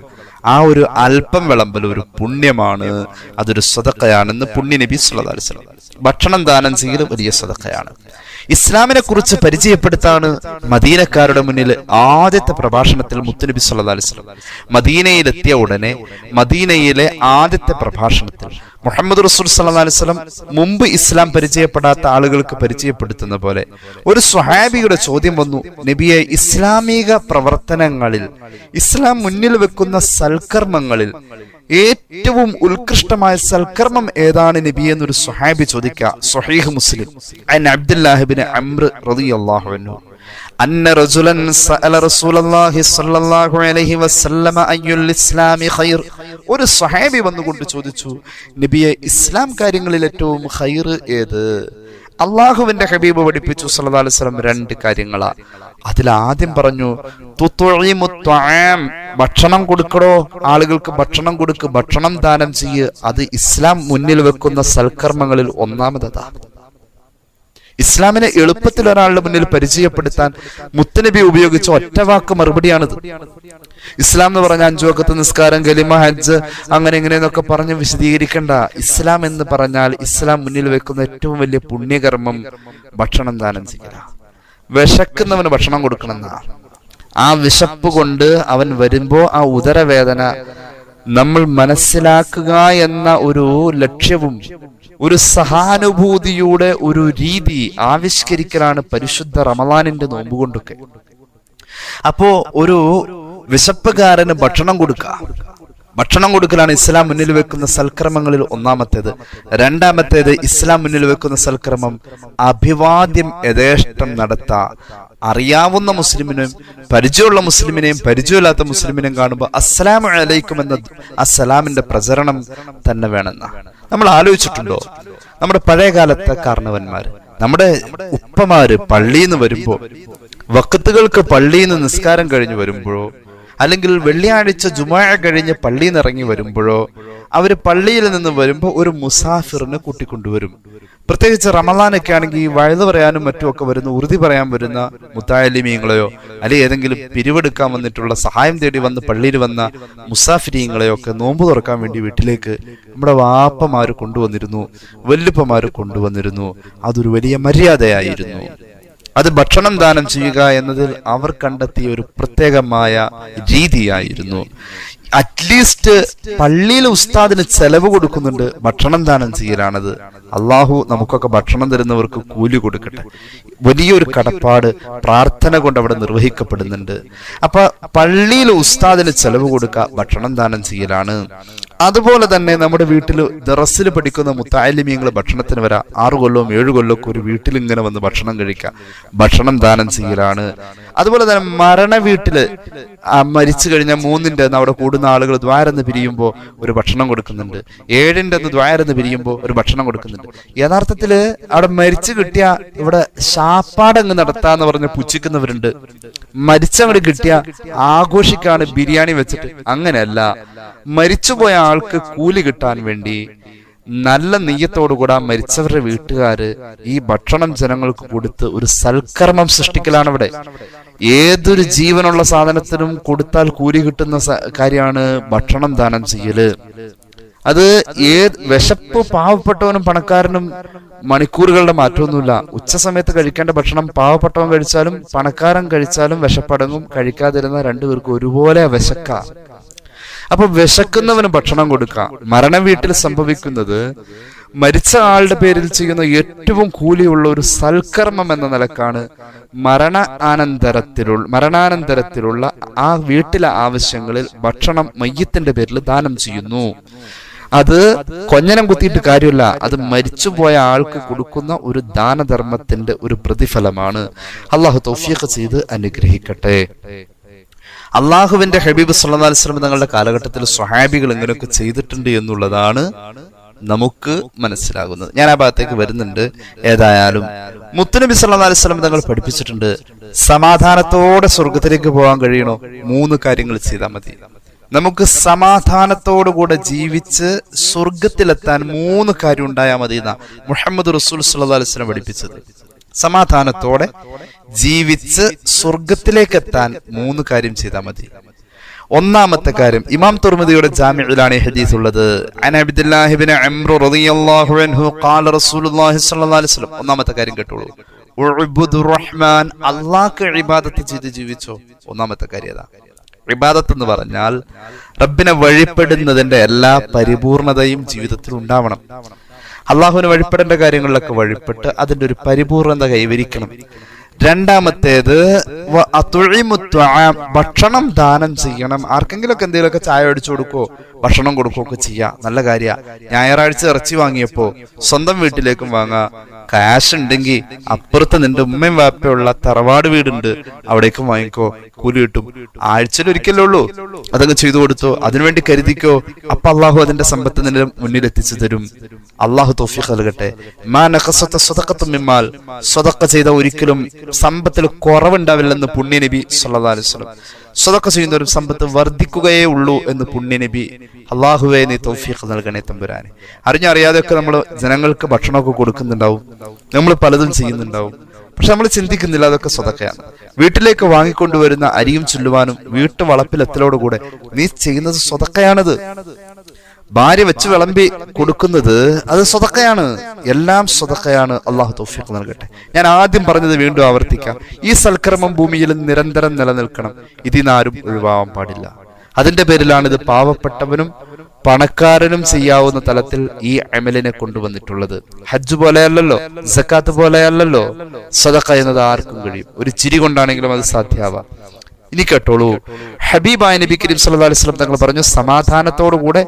ആ ഒരു അല്പം വിളമ്പൽ ഒരു പുണ്യമാണ്, അതൊരു സദഖയാണെന്ന് പുണ്യ നബി സല്ലല്ലാഹു അലൈഹി വസല്ലം. ഭക്ഷണം ദാനം ചെയ്യൽ വലിയ സദഖയാണ്. ഇസ്ലാമിനെ കുറിച്ച് പരിചയപ്പെടുത്താണ് മദീനക്കാരുടെ മുന്നിൽ ആദ്യത്തെ പ്രഭാഷണത്തിൽ മുത്തുനബി സല്ലല്ലാഹു അലൈഹി വസല്ലം. മദീനയിലെത്തിയ ഉടനെ മദീനയിലെ ആദ്യത്തെ പ്രഭാഷണത്തിൽ മുഹമ്മദ് റസൂൽ സല്ലല്ലാഹു അലൈഹി വസല്ലം മുമ്പ് ഇസ്ലാം പരിചയപ്പെടാത്ത ആളുകൾക്ക് പരിചയപ്പെടുത്തുന്ന പോലെ ഒരു സ്വഹാബിയുടെ ചോദ്യം വന്നു, നബിയെ, ഇസ്ലാമിക പ്രവർത്തനങ്ങളിൽ, ഇസ്ലാം മുന്നിൽ വെക്കുന്ന സൽക്കർമ്മങ്ങളിൽ ഏറ്റവും ഉത്കൃഷ്ടമായ സൽക്കർമ്മം ഏതാണ് നബി എന്നൊരു സ്വഹാബി ചോദിക്കുക. സ്വഹീഹ് മുസ്ലിം അൻ അബ്ദുല്ലാഹി ഇബ്നു അംർ റളിയല്ലാഹു അൻഹു അന്ന റജുലൻ സഅല റസൂലുള്ളാഹി സ്വല്ലല്ലാഹു അലൈഹി വസല്ലം അയ്യുൽ ഇസ്ലാമി ഖൈർ. ഒരു സ്വഹാബി വന്നുകൊണ്ട് ചോദിച്ചു, നബിയെ, ഇസ്ലാം കാര്യങ്ങളിൽ ഏറ്റവും ഖൈർ ഏത്? അള്ളാഹുവിന്റെ ഹബീബ് പഠിപ്പിച്ചു സല്ലല്ലാഹു അലൈഹി വസല്ലം രണ്ട് കാര്യങ്ങളാ. അതിലാദ്യം പറഞ്ഞു, ഭക്ഷണം കൊടുക്കടോ, ആളുകൾക്ക് ഭക്ഷണം കൊടുക്ക്, ഭക്ഷണം ദാനം ചെയ്യ്. അത് ഇസ്ലാം മുന്നിൽ വെക്കുന്ന സൽക്കർമ്മങ്ങളിൽ ഒന്നാമതാ. ഇസ്ലാമിനെ എളുപ്പത്തിൽ ഒരാളുടെ മുന്നിൽ പരിചയപ്പെടുത്താൻ മുത്തുനബി ഉപയോഗിച്ച ഒറ്റവാക്ക് മറുപടിയാണിത്. ഇസ്ലാം എന്ന് പറഞ്ഞ 5 വഖത്ത് നിസ്കാരം, കലിമ, ഹജ്ജ്, അങ്ങനെ ഇങ്ങനെയെന്നൊക്കെ പറഞ്ഞ് വിശദീകരിക്കണ്ട. ഇസ്ലാം എന്ന് പറഞ്ഞാൽ ഇസ്ലാം മുന്നിൽ വെക്കുന്ന ഏറ്റവും വലിയ പുണ്യകർമ്മം ഭക്ഷണം ദാനം ചെയ്യല. വിശക്കുന്നവന് ഭക്ഷണം കൊടുക്കണമെന്നാ. ആ വിശപ്പ് കൊണ്ട് അവൻ വരുമ്പോ ആ ഉദരവേദന നമ്മൾ മനസ്സിലാക്കുക എന്ന ഒരു ലക്ഷ്യവും ഒരു സഹാനുഭൂതിയുടെ ഒരു രീതി ആവിഷ്കരിക്കലാണ് പരിശുദ്ധ റമളാനിന്റെ നോമ്പ് കൊണ്ടൊക്കെ. അപ്പോ ഒരു വിശപ്പുകാരന് ഭക്ഷണം കൊടുക്കുക, ഭക്ഷണം കൊടുക്കലാണ് ഇസ്ലാം മുന്നിൽ വെക്കുന്ന സൽക്രമങ്ങളിൽ ഒന്നാമത്തേത്. രണ്ടാമത്തേത്, ഇസ്ലാം മുന്നിൽ വെക്കുന്ന സൽക്രമം അഭിവാദ്യം യഥേഷ്ടം നടത്താം. അറിയാവുന്ന മുസ്ലിമിനെയും പരിചയമുള്ള മുസ്ലിമിനെയും പരിചയമില്ലാത്ത മുസ്ലിമിനെയും കാണുമ്പോൾ അസ്സലാമു അലൈക്കും എന്ന അസ്സലാമിന്റെ പ്രചരണം തന്നെ വേണമെന്ന നമ്മൾ ആലോചിച്ചിട്ടുണ്ടോ? നമ്മുടെ പഴയകാലത്തെ കാരണവന്മാര്, നമ്മുടെ ഉപ്പമാര് പള്ളിയിൽ നിന്ന് വരുമ്പോ, വഖത്തുകൾക്ക് പള്ളിയിൽ നിന്ന് നിസ്കാരം കഴിഞ്ഞ് വരുമ്പോഴോ, അല്ലെങ്കിൽ വെള്ളിയാഴ്ച ജുമുഅ കഴിഞ്ഞ് പള്ളിയിൽ നിന്ന് ഇറങ്ങി വരുമ്പോഴോ, അവര് പള്ളിയിൽ നിന്ന് വരുമ്പോൾ ഒരു മുസാഫിറിനെ കൂട്ടിക്കൊണ്ടുവരും. പ്രത്യേകിച്ച് റമളാനൊക്കെ ആണെങ്കിൽ വഴുത് പറയാനും മറ്റുമൊക്കെ വരുന്ന, ഉറുദി പറയാൻ വരുന്ന മുത്താലിമീങ്ങളെയോ അല്ലെങ്കിൽ ഏതെങ്കിലും പിരിവെടുക്കാൻ വന്നിട്ടുള്ള സഹായം തേടി വന്ന് പള്ളിയിൽ വന്ന മുസാഫിരീങ്ങളെയോ ഒക്കെ നോമ്പ് തുറക്കാൻ വേണ്ടി വീട്ടിലേക്ക് നമ്മുടെ വാപ്പമാര് കൊണ്ടുവന്നിരുന്നു, വല്ലുപ്പമാര് കൊണ്ടുവന്നിരുന്നു. അതൊരു വലിയ മര്യാദയായിരുന്നു. അത് ഭക്ഷണം ദാനം ചെയ്യുക എന്നതിൽ അവർ കണ്ടെത്തിയ ഒരു പ്രത്യേകമായ രീതിയായിരുന്നു. അറ്റ്ലീസ്റ്റ് പള്ളിയിലെ ഉസ്താദിന് ചെലവ് കൊടുക്കുന്നുണ്ട്, ഭക്ഷണം ദാനം ചെയ്യലാണത്. അള്ളാഹു നമുക്കൊക്കെ ഭക്ഷണം തരുന്നവർക്ക് കൂലി കൊടുക്കട്ടെ. വലിയൊരു കടപ്പാട് പ്രാർത്ഥന കൊണ്ട് അവിടെ നിർവഹിക്കപ്പെടുന്നുണ്ട്. അപ്പൊ പള്ളിയിലെ ഉസ്താദിന് ചെലവ് കൊടുക്കുക ഭക്ഷണം ദാനം ചെയ്യലാണ്. അതുപോലെ തന്നെ നമ്മുടെ വീട്ടിൽ ദറസിൽ പഠിക്കുന്ന മുത്തഅല്ലിമീങ്ങൾ ഭക്ഷണത്തിന് വരാം. 6 കൊല്ലവും 7 കൊല്ലമൊക്കെ ഒരു വീട്ടിൽ ഇങ്ങനെ വന്ന് ഭക്ഷണം കഴിക്കാം, ഭക്ഷണം ദാനം ചെയ്യലാണ്. അതുപോലെ തന്നെ മരണ വീട്ടില് മരിച്ചു കഴിഞ്ഞാൽ 3-ന്റെ അന്ന് അവിടെ കൂടുന്ന ആളുകൾ ദ്വാരന്ന് പിരിയുമ്പോൾ ഒരു ഭക്ഷണം കൊടുക്കുന്നുണ്ട്. 7-ന്റെ അന്ന് ദ്വാരന്ന് പിരിയുമ്പോൾ ഒരു ഭക്ഷണം കൊടുക്കുന്നുണ്ട്. യഥാർത്ഥത്തില് അവിടെ മരിച്ചു കിട്ടിയ ഇവിടെ ശാപ്പാടങ്ങ് നടത്താന്ന് പറഞ്ഞ് പുച്ഛിക്കുന്നവരുണ്ട്. മരിച്ചങ്ങോട്ട് കിട്ടിയ ആഘോഷിക്കാണ് ബിരിയാണി വെച്ചിട്ട്. അങ്ങനെയല്ല, മരിച്ചുപോയ ആൾക്ക് കൂലി കിട്ടാൻ വേണ്ടി നല്ല നെയ്യത്തോടുകൂടെ മരിച്ചവരുടെ വീട്ടുകാര് ഈ ഭക്ഷണം ജനങ്ങൾക്ക് കൊടുത്ത് ഒരു സൽക്കർമ്മം സൃഷ്ടിക്കലാണ് ഇവിടെ. ഏതൊരു ജീവനുള്ള സാധനത്തിനും കൊടുത്താൽ കൂലി കിട്ടുന്ന കാര്യമാണ് ഭക്ഷണം ദാനം ചെയ്യല്. അത് വിശപ്പ് പാവപ്പെട്ടവനും പണക്കാരനും മണിക്കൂറുകളുടെ മാറ്റമൊന്നുമില്ല. ഉച്ച സമയത്ത് കഴിക്കേണ്ട ഭക്ഷണം പാവപ്പെട്ടവൻ കഴിച്ചാലും പണക്കാരൻ കഴിച്ചാലും വിശപ്പടങ്ങും. കഴിക്കാതിരുന്ന രണ്ടുപേർക്കും ഒരുപോലെ വിശക്ക. അപ്പൊ വിശക്കുന്നവന് ഭക്ഷണം കൊടുക്കാം. മരണ വീട്ടിൽ സംഭവിക്കുന്നത് മരിച്ച ആളുടെ പേരിൽ ചെയ്യുന്ന ഏറ്റവും കൂലിയുള്ള ഒരു സൽക്കർമ്മം എന്ന നിലക്കാണ് മരണാനന്തരത്തിലുള്ള ആ വീട്ടിലെ ആവശ്യങ്ങളിൽ ഭക്ഷണം മയ്യത്തിന്റെ പേരിൽ ദാനം ചെയ്യുന്നു. അത് കൊഞ്ഞനം കുത്തിയിട്ട് കാര്യമില്ല, അത് മരിച്ചുപോയ ആൾക്ക് കൊടുക്കുന്ന ഒരു ദാനധർമ്മത്തിന്റെ ഒരു പ്രതിഫലമാണ്. അള്ളാഹു തൗഫീഖ് ചെയ്ത് അനുഗ്രഹിക്കട്ടെ. അള്ളാഹുവിന്റെ ഹബീബ് സല്ലല്ലാഹു അലൈഹി വസല്ലം തങ്ങളുടെ കാലഘട്ടത്തിൽ സ്വഹാബികൾ ഇങ്ങനെയൊക്കെ ചെയ്തിട്ടുണ്ട് എന്നുള്ളതാണ് നമുക്ക് മനസ്സിലാകുന്നത്. ഞാൻ ആ ഭാഗത്തേക്ക് വരുന്നുണ്ട്. ഏതായാലും മുത്തുനബി സല്ലല്ലാഹു അലൈഹി വസല്ലം തങ്ങൾ പഠിപ്പിച്ചിട്ടുണ്ട്, സമാധാനത്തോടെ സ്വർഗത്തിലേക്ക് പോകാൻ കഴിയണോ 3 കാര്യങ്ങൾ ചെയ്താൽ മതി. നമുക്ക് സമാധാനത്തോടുകൂടെ ജീവിച്ച് സ്വർഗത്തിലെത്താൻ 3 കാര്യം ഉണ്ടായാൽ മതി എന്നാ മുഹമ്മദ് റസൂൽ സല്ലല്ലാഹു അലൈഹി വസല്ലം പഠിപ്പിച്ചത്. സമാധാനത്തോടെ ജീവിച്ച് സ്വർഗത്തിലേക്ക് എത്താൻ 3 കാര്യം ചെയ്താൽ മതി. ഒന്നാമത്തെ കാര്യം ഇമാം തുർമിദിയുടെ ജാമിഇലാണ് ഈ ഹദീസ് ഉള്ളത്. അൻ അബ്ദുല്ലാഹി ഇബ്നു അംർ റളിയല്ലാഹു അൻഹു ഖാല റസൂലുള്ളാഹി സ്വല്ലല്ലാഹു അലൈഹി വസല്ലം. ഒന്നാമത്തെ കാര്യം കേട്ടോളൂ, ഉഅ്ബുദുർ റഹ്മാൻ, അല്ലാഹ്ക്ക് ഇബാദത്ത് ചെയ്ത് ജീവിച്ചോ. ഒന്നാമത്തെ കാര്യം അതാ. ഇബാദത്ത് എന്ന് പറഞ്ഞാൽ റബ്ബിനെ വഴിപ്പെടുന്നതിന്റെ എല്ലാ പരിപൂർണതയും ജീവിതത്തിൽ ഉണ്ടാവണം. അള്ളാഹുവിന് വഴിപ്പെടേണ്ട കാര്യങ്ങളിലൊക്കെ വഴിപ്പെട്ട് അതിന്റെ ഒരു പരിപൂർണത കൈവരിക്കണം. രണ്ടാമത്തേത് ഭക്ഷണം ദാനം ചെയ്യണം. ആർക്കെങ്കിലുമൊക്കെ എന്തെങ്കിലുമൊക്കെ ചായ അടിച്ചു കൊടുക്കോ ഭക്ഷണം കൊടുക്കുകയൊക്കെ ചെയ്യാം, നല്ല കാര്യ. ഞായറാഴ്ച ഇറച്ചി വാങ്ങിയപ്പോ സ്വന്തം വീട്ടിലേക്കും വാങ്ങാം. കാശ് ഉണ്ടെങ്കിൽ അപ്പുറത്ത് നിന്റെ ഉമ്മയും വാപ്പയുള്ള തറവാട് വീടുണ്ട്, അവിടേക്കും വാങ്ങിക്കോ, കൂലി കിട്ടും. ആഴ്ചയിൽ ഒരിക്കലേ ഉള്ളൂ, അതങ്ങ് ചെയ്തു കൊടുത്തോ, അതിനുവേണ്ടി കരുതിക്കോ. അപ്പൊ അള്ളാഹു അതിന്റെ സമ്പത്ത് നിന്റെ മുന്നിൽ എത്തിച്ചു തരും. അള്ളാഹു തൗഫീഖ് നൽകട്ടെ. സ്വതക്ക ചെയ്ത ഒരിക്കലും സമ്പത്തിൽ കുറവുണ്ടാവില്ലെന്ന് പുണ്യ നബി സല്ലല്ലാഹു അലൈഹി വസല്ലം. സ്വതക്ക ചെയ്യുന്നവരും സമ്പത്ത് വർദ്ധിക്കുകയേ ഉള്ളൂ എന്ന് പുണ്യ നബി. അള്ളാഹുവേ നീ തൗഫീഖ് നൽകണേ തമ്പുരാനെ. അറിഞ്ഞറിയാതെയൊക്കെ നമ്മൾ ജനങ്ങൾക്ക് ഭക്ഷണമൊക്കെ കൊടുക്കുന്നുണ്ടാവും, നമ്മൾ പലതും ചെയ്യുന്നുണ്ടാവും, പക്ഷെ നമ്മൾ ചിന്തിക്കുന്നില്ല അതൊക്കെ സ്വതക്കയാണ്. വീട്ടിലേക്ക് വാങ്ങിക്കൊണ്ടുവരുന്ന അരിയും ചുല്ലുവാനും വീട്ടു വളപ്പിലെത്തലോടുകൂടെ നീ ചെയ്യുന്നത് സ്വതക്കയാണത്. ഭാര്യ വെച്ച് വിളമ്പി കൊടുക്കുന്നത് അത് സ്വതക്കയാണ്. എല്ലാം സ്വതക്കയാണ്. അള്ളാഹു തൗഫീഖ് നൽകട്ടെ. ഞാൻ ആദ്യം പറഞ്ഞത് വീണ്ടും ആവർത്തിക്കാം, ഈ സൽക്കർമ്മം ഭൂമിയിൽ നിരന്തരം നിലനിൽക്കണം. ഇതിനാരും ഒഴിവാവാൻ പാടില്ല. അതിന്റെ പേരിലാണ് ഇത് പാവപ്പെട്ടവനും പണക്കാരനും ചെയ്യാവുന്ന തലത്തിൽ ഈ അമലിനെ കൊണ്ടുവന്നിട്ടുള്ളത്. ഹജ്ജ് പോലെയല്ലല്ലോ, സക്കാത്ത് പോലെയല്ലല്ലോ. സദഖ എന്നത് ആർക്കും കഴിയും. ഒരു ചിരി കൊണ്ടാണെങ്കിലും അത് സാധ്യമാവാം. ഇനി കേട്ടോളൂ, ഹബീബായ നബി കരീം സല്ലല്ലാഹു അലൈഹി വസല്ലം തങ്ങൾ പറഞ്ഞു, സമാധാനത്തോടുകൂടെ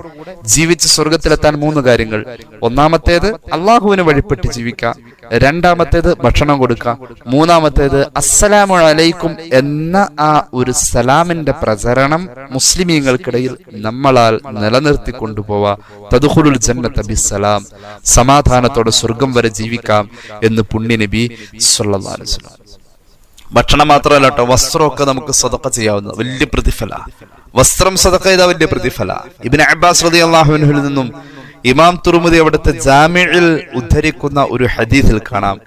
ജീവിച്ച് സ്വർഗത്തിലെത്താൻ 3 കാര്യങ്ങൾ. ഒന്നാമത്തേത് അള്ളാഹുവിന് വഴിപ്പെട്ട് ജീവിക്കാം. രണ്ടാമത്തേത് ഭക്ഷണം കൊടുക്കാം. മൂന്നാമത്തേത് അസ്സലാമു അലൈക്കും എന്ന ആ ഒരു സലാമിന്റെ പ്രചരണം മുസ്ലിമീങ്ങൾക്കിടയിൽ നമ്മളാൽ നിലനിർത്തി കൊണ്ടുപോവാ. തദ്ഖുലുൽ ജന്നത ബിസ്സലാം, സമാധാനത്തോടെ സ്വർഗം വരെ ജീവിക്കാം എന്ന് പുണ്യ നബി സല്ലല്ലാഹു അലൈഹി വസല്ലം. ഭക്ഷണം മാത്രമല്ല കേട്ടോ, വസ്ത്രമൊക്കെ നമുക്ക് സദഖ ചെയ്യാവുന്ന വലിയ പ്രതിഫല. വസ്ത്രം സദഖ ചെയ്താൽ വലിയ പ്രതിഫല. ഇബ്നു അബ്ബാസ് റളിയല്ലാഹു അൻഹുവിൽ നിന്നും ഇമാം തുർമുദി അവിടുത്തെ ജാമിഇൽ ഉദ്ധരിക്കുന്ന ഒരു ഹദീസിൽ കാണാം.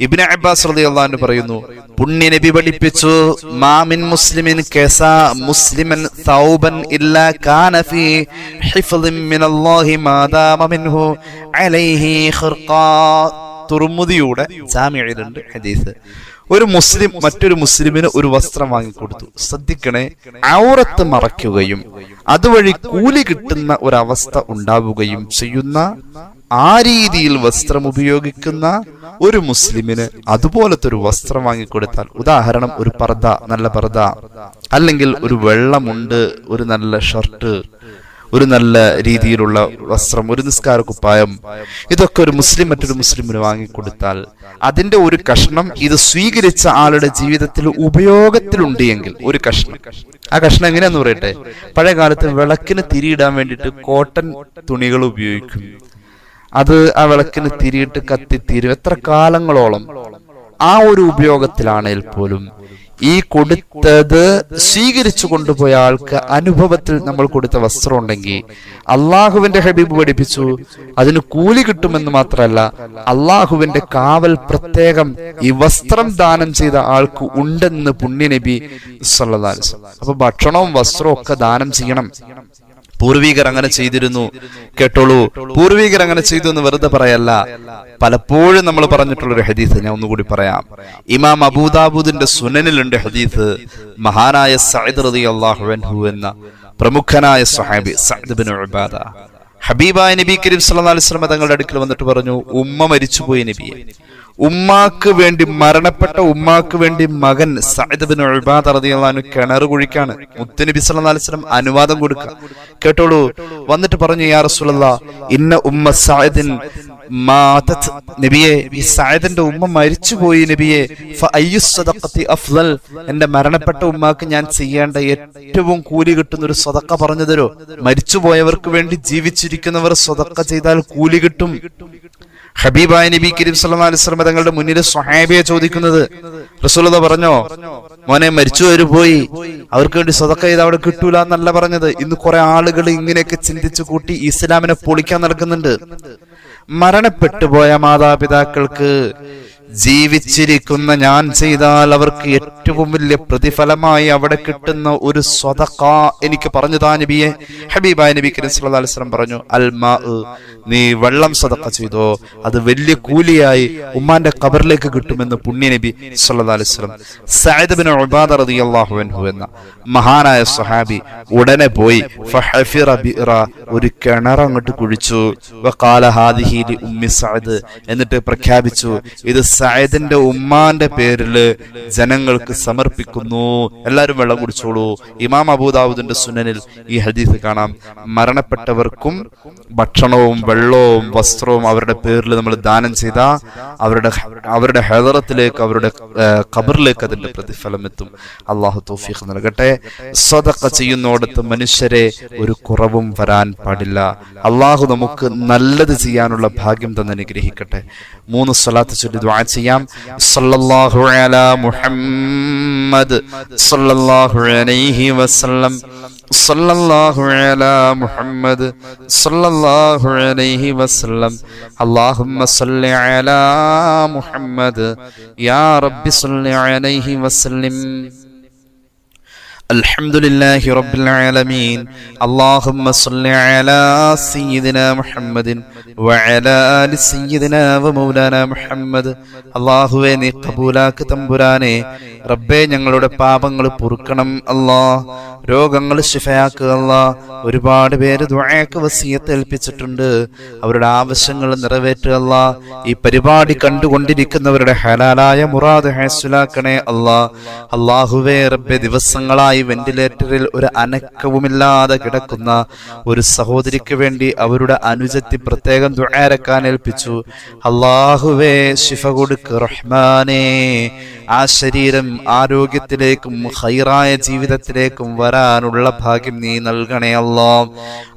ഇബ്നു അബ്ബാസ് റളിയല്ലാഹു അൻഹു പറയുന്നു, പുണ്യ നബി പഠിപ്പിച്ചു, മാ മിൻ മുസ്ലിമിൻ കസാ മുസ്ലിമൻ തൗബൻ ഇല്ലാ കാന ഫീ ഹിഫ്ളിൻ മിനല്ലാഹി മാ ദാമ മിൻഹു അലൈഹി ഖിർഖാ. തുർമുദിയുടെ ജാമിഇലുണ്ട് ഹദീസ്. ഒരു മുസ്ലിം മറ്റൊരു മുസ്ലിമിന് ഒരു വസ്ത്രം വാങ്ങിക്കൊടുത്തു. ശ്രദ്ധിക്കണേ, ഔറത്ത് മറയ്ക്കുകയും അതുവഴി കൂലി കിട്ടുന്ന ഒരവസ്ഥ ഉണ്ടാവുകയും ചെയ്യുന്ന ആ രീതിയിൽ വസ്ത്രം ഉപയോഗിക്കുന്ന ഒരു മുസ്ലിമിന് അതുപോലത്തെ ഒരു വസ്ത്രം വാങ്ങിക്കൊടുത്താൽ, ഉദാഹരണം ഒരു പർദ്ദ, നല്ല പർദ്ദ, അല്ലെങ്കിൽ ഒരു വെള്ളമുണ്ട്, ഒരു നല്ല ഷർട്ട്, ഒരു നല്ല രീതിയിലുള്ള വസ്ത്രം, ഒരു നിസ്കാര കുപ്പായം, ഇതൊക്കെ ഒരു മുസ്ലിം മറ്റൊരു മുസ്ലിമിന് വാങ്ങിക്കൊടുത്താൽ അതിന്റെ ഒരു കഷ്ണം ഇത് സ്വീകരിച്ച ആളുടെ ജീവിതത്തിൽ ഉപയോഗത്തിലുണ്ട് എങ്കിൽ ഒരു കഷ്ണം, ആ കഷ്ണം എങ്ങനെയാന്ന് പറയട്ടെ, പഴയ കാലത്ത് വിളക്കിന് തിരിയിടാൻ വേണ്ടിയിട്ട് കോട്ടൺ തുണികൾ ഉപയോഗിക്കും. അത് ആ വിളക്കിന് തിരിയിട്ട് കത്തിത്തീരും എത്ര കാലങ്ങളോളം. ആ ഒരു ഉപയോഗത്തിലാണെങ്കിൽ പോലും ഈ കൊടുത്തത് സ്വീകരിച്ചു കൊണ്ടുപോയ ആൾക്ക് അനുഭവത്തിൽ നമ്മൾ കൊടുത്ത വസ്ത്രം ഉണ്ടെങ്കിൽ അള്ളാഹുവിന്റെ ഹബീബ് പഠിപ്പിച്ചു അതിന് കൂലി കിട്ടുമെന്ന് മാത്രമല്ല, അള്ളാഹുവിന്റെ കാവൽ പ്രത്യേകം ഈ വസ്ത്രം ദാനം ചെയ്ത ആൾക്ക് ഉണ്ടെന്ന് പുണ്യനബി സല്ലല്ലാഹു അലൈഹി വസല്ലം. അപ്പൊ ഭക്ഷണവും വസ്ത്രവും ഒക്കെ ദാനം ചെയ്യണം. പൂർവികർ അങ്ങനെ ചെയ്തിരുന്നു. കേട്ടോളൂ, പൂർവികർ അങ്ങനെ ചെയ്തു എന്ന് വെറുതെ പറയല്ല. പലപ്പോഴും നമ്മൾ പറഞ്ഞിട്ടുള്ളൊരു ഹദീസ് ഞാൻ ഒന്നുകൂടി പറയാം. ഇമാം അബൂദാബൂദിന്റെ സുനനിലുണ്ട് ഹദീസ്. മഹാനായ സഅദ് റളിയല്ലാഹു അൻഹു എന്ന പ്രമുഖനായ സ്വഹാബി സഅദ് ഇബ്നു ഉബാദ ഹബീബായ നബി കരീം സല്ലല്ലാഹു അലൈഹി വസല്ലം തങ്ങളുടെ അടുക്കൽ വന്നിട്ട് പറഞ്ഞു, ഉമ്മ മരിച്ചുപോയി നബിയെ. ഉമ്മാക്ക് വേണ്ടി, മരണപ്പെട്ട ഉമ്മാക്ക് വേണ്ടി മകൻ സഅദ് ഇബ്നു ഉബാദ റളിയല്ലാഹു അൻഹു കിണർ കുഴിക്കാണ്. മുത്തുനബി സല്ലല്ലാഹു അലൈഹി വസല്ലം അനുവാദം കൊടുക്കുക. കേട്ടോളൂ, വന്നിട്ട് പറഞ്ഞു, യാ റസൂലല്ലാഹ് ഇന്ന ഉമ്മ സഅദിൻ മാതത്, നബിയെ ഈ സഅദിന്റെ ഉമ്മ മരിച്ചുപോയി നബിയെ. ഫഅയ്യു സദഖത്തി അഫ്ളൽ, എന്റെ മരണപ്പെട്ട ഉമ്മാക്ക് ഞാൻ ചെയ്യേണ്ട ഏറ്റവും കൂലി കിട്ടുന്ന ഒരു സദഖ പറഞ്ഞു തരോ? മരിച്ചുപോയവർക്ക് വേണ്ടി ജീവിച്ചിരിക്കുന്നവർ സദഖ ചെയ്താൽ കൂലി കിട്ടും. ഹബീബായ നബി കരീം സല്ലല്ലാഹു അലൈഹി വസല്ലം തങ്ങളുടെ മുന്നിൽ സ്വഹാബിയെ ചോദിക്കുന്നത്. റസൂലുള്ളാഹി പറഞ്ഞോ, മോനെ മരിച്ചുപോയവർ പോയി, അവർക്ക് വേണ്ടി സദഖ ചെയ്ത് അവിടെ കിട്ടൂല എന്നല്ല പറഞ്ഞത്. ഇന്ന് കുറെ ആളുകൾ ഇങ്ങനെയൊക്കെ ചിന്തിച്ചു കൂട്ടി ഇസ്ലാമിനെ പൊളിക്കാൻ നടക്കുന്നുണ്ട്. മരണപ്പെട്ടു പോയ മാതാപിതാക്കൾക്ക് ജീവിച്ചിരിക്കുന്ന ഞാൻ ചെയ്താൽ അവർക്ക് ഏറ്റവും വലിയ പ്രതിഫലമായി അവിടെ കിട്ടുന്ന ഒരു സ്വതഖ എനിക്ക് പറഞ്ഞു താ നബിയെ. ഹബീബായ നബി കരീം സല്ലല്ലാഹു അലൈഹി വസല്ലം പറഞ്ഞു, അൽ മാ, നീ വെള്ളം സ്വതഖ ചെയ്തോ, അത് വലിയ കൂലിയായി ഉമ്മാന്റെ ഖബറിലേക്ക് കിട്ടുമെന്ന് പുണ്യ നബി സല്ലല്ലാഹു അലൈഹി വസല്ലം. സഅദ് ഇബ്നു ഉബാദ റളിയല്ലാഹു അൻഹു എന്ന മഹാനായ സ്വഹാബി ഉടനെ പോയി ഫഹഫിറ ബിറ, ഒരു കിണർ അങ്ങോട്ട് കുഴിച്ചു. വഖാല ഹാദിഹി ലി ഉമ്മി സഅദ്, എന്നിട്ട് പ്രഖ്യാപിച്ചു, ഇത് സഅദിന്റെ ഉമ്മാന്റെ പേരില് ജനങ്ങൾക്ക് സമർപ്പിക്കുന്നു, എല്ലാവരും വെള്ളം കുടിച്ചോളൂ. ഇമാം അബൂദാവൂദിന്റെ സുനനിൽ ഈ ഹദീസ് കാണാം. മരണപ്പെട്ടവർക്കും ഭക്ഷണവും വെള്ളവും വസ്ത്രവും അവരുടെ പേരിൽ നമ്മൾ ദാനം ചെയ്ത അവരുടെ ഹദറത്തിലേക്ക്, അവരുടെ ഖബറിലേക്ക് അതിന്റെ പ്രതിഫലം എത്തും. അള്ളാഹു തൗഫീഖ് നൽകട്ടെ. സദഖ ചെയ്യുന്നോടത്ത് മനുഷ്യരെ ഒരു കുറവും വരാൻ പാടില്ല. അള്ളാഹു നമുക്ക് നല്ലത് ചെയ്യാനുള്ള ഭാഗ്യം തന്നെ അനുഗ്രഹിക്കട്ടെ. 3 സ്വലാത്ത് ചൊല്ലി ദുആ ചെയ്യാം. സല്ലല്ലാഹു അലാ മുഹമ്മദ് സല്ലല്ലാഹു അലൈഹി വസല്ലം, സല്ലല്ലാഹു അലാ മുഹമ്മദ് സല്ലല്ലാഹു അലൈഹി വസല്ലം, അല്ലാഹുമ്മ സല്ലി അലാ മുഹമ്മദ് യാ റബ്ബി സല്ലി അലൈഹി വസല്ലം. അൽഹംദുലില്ലാഹി റബ്ബിൽ ആലമീൻ. അല്ലാഹുമ്മ സ്വല്ലി അലാ സയ്യിദിനാ മുഹമ്മദിൻ വഅലാ ആലി സയ്യിദിനാ വമൗലാനാ മുഹമ്മദ്. അല്ലാഹുവേ നീ ഖബൂലാക്ക് തമ്പുരാനെ. റബ്ബേ ഞങ്ങളുടെ പാപങ്ങൾ പൊറുക്കണം അല്ലാഹ്, രോഗങ്ങൾ ശിഫയാക്കുക അല്ലാഹ്. ഒരുപാട് പേര് ദുആക്ക് വസിയത്ത് ഏൽപ്പിച്ചിട്ടുണ്ട്, അവരുടെ ആവശ്യങ്ങൾ നിറവേറ്റുക അല്ലാഹ്. ഈ പരിപാടി കണ്ടുകൊണ്ടിരിക്കുന്നവരുടെ ഹലാലായ മുറാദ് ഹാസിലാക്കണേ അല്ലാഹ്. അല്ലാഹുവേ റബ്ബേ ദിവസങ്ങളായി വെന്റിലേറ്ററിൽ ഒരു അനക്കവുമില്ലാതെ കിടക്കുന്ന ഒരു സഹോദരിക്ക് വേണ്ടി അവരുടെ അനുജത്തി പ്രത്യേകം ദുആരക്കാൻ ഏൽപ്പിച്ചു. അല്ലാഹുവേ ശിഫ കൊടുക്ക് റഹ്മാനേ. ആ ശരീരം ആരോഗ്യത്തിലേക്കും ഖൈറായ ജീവിതത്തിലേക്കും വരാനുള്ള ഭാഗ്യം നീ നൽകണേ അല്ലാഹ്.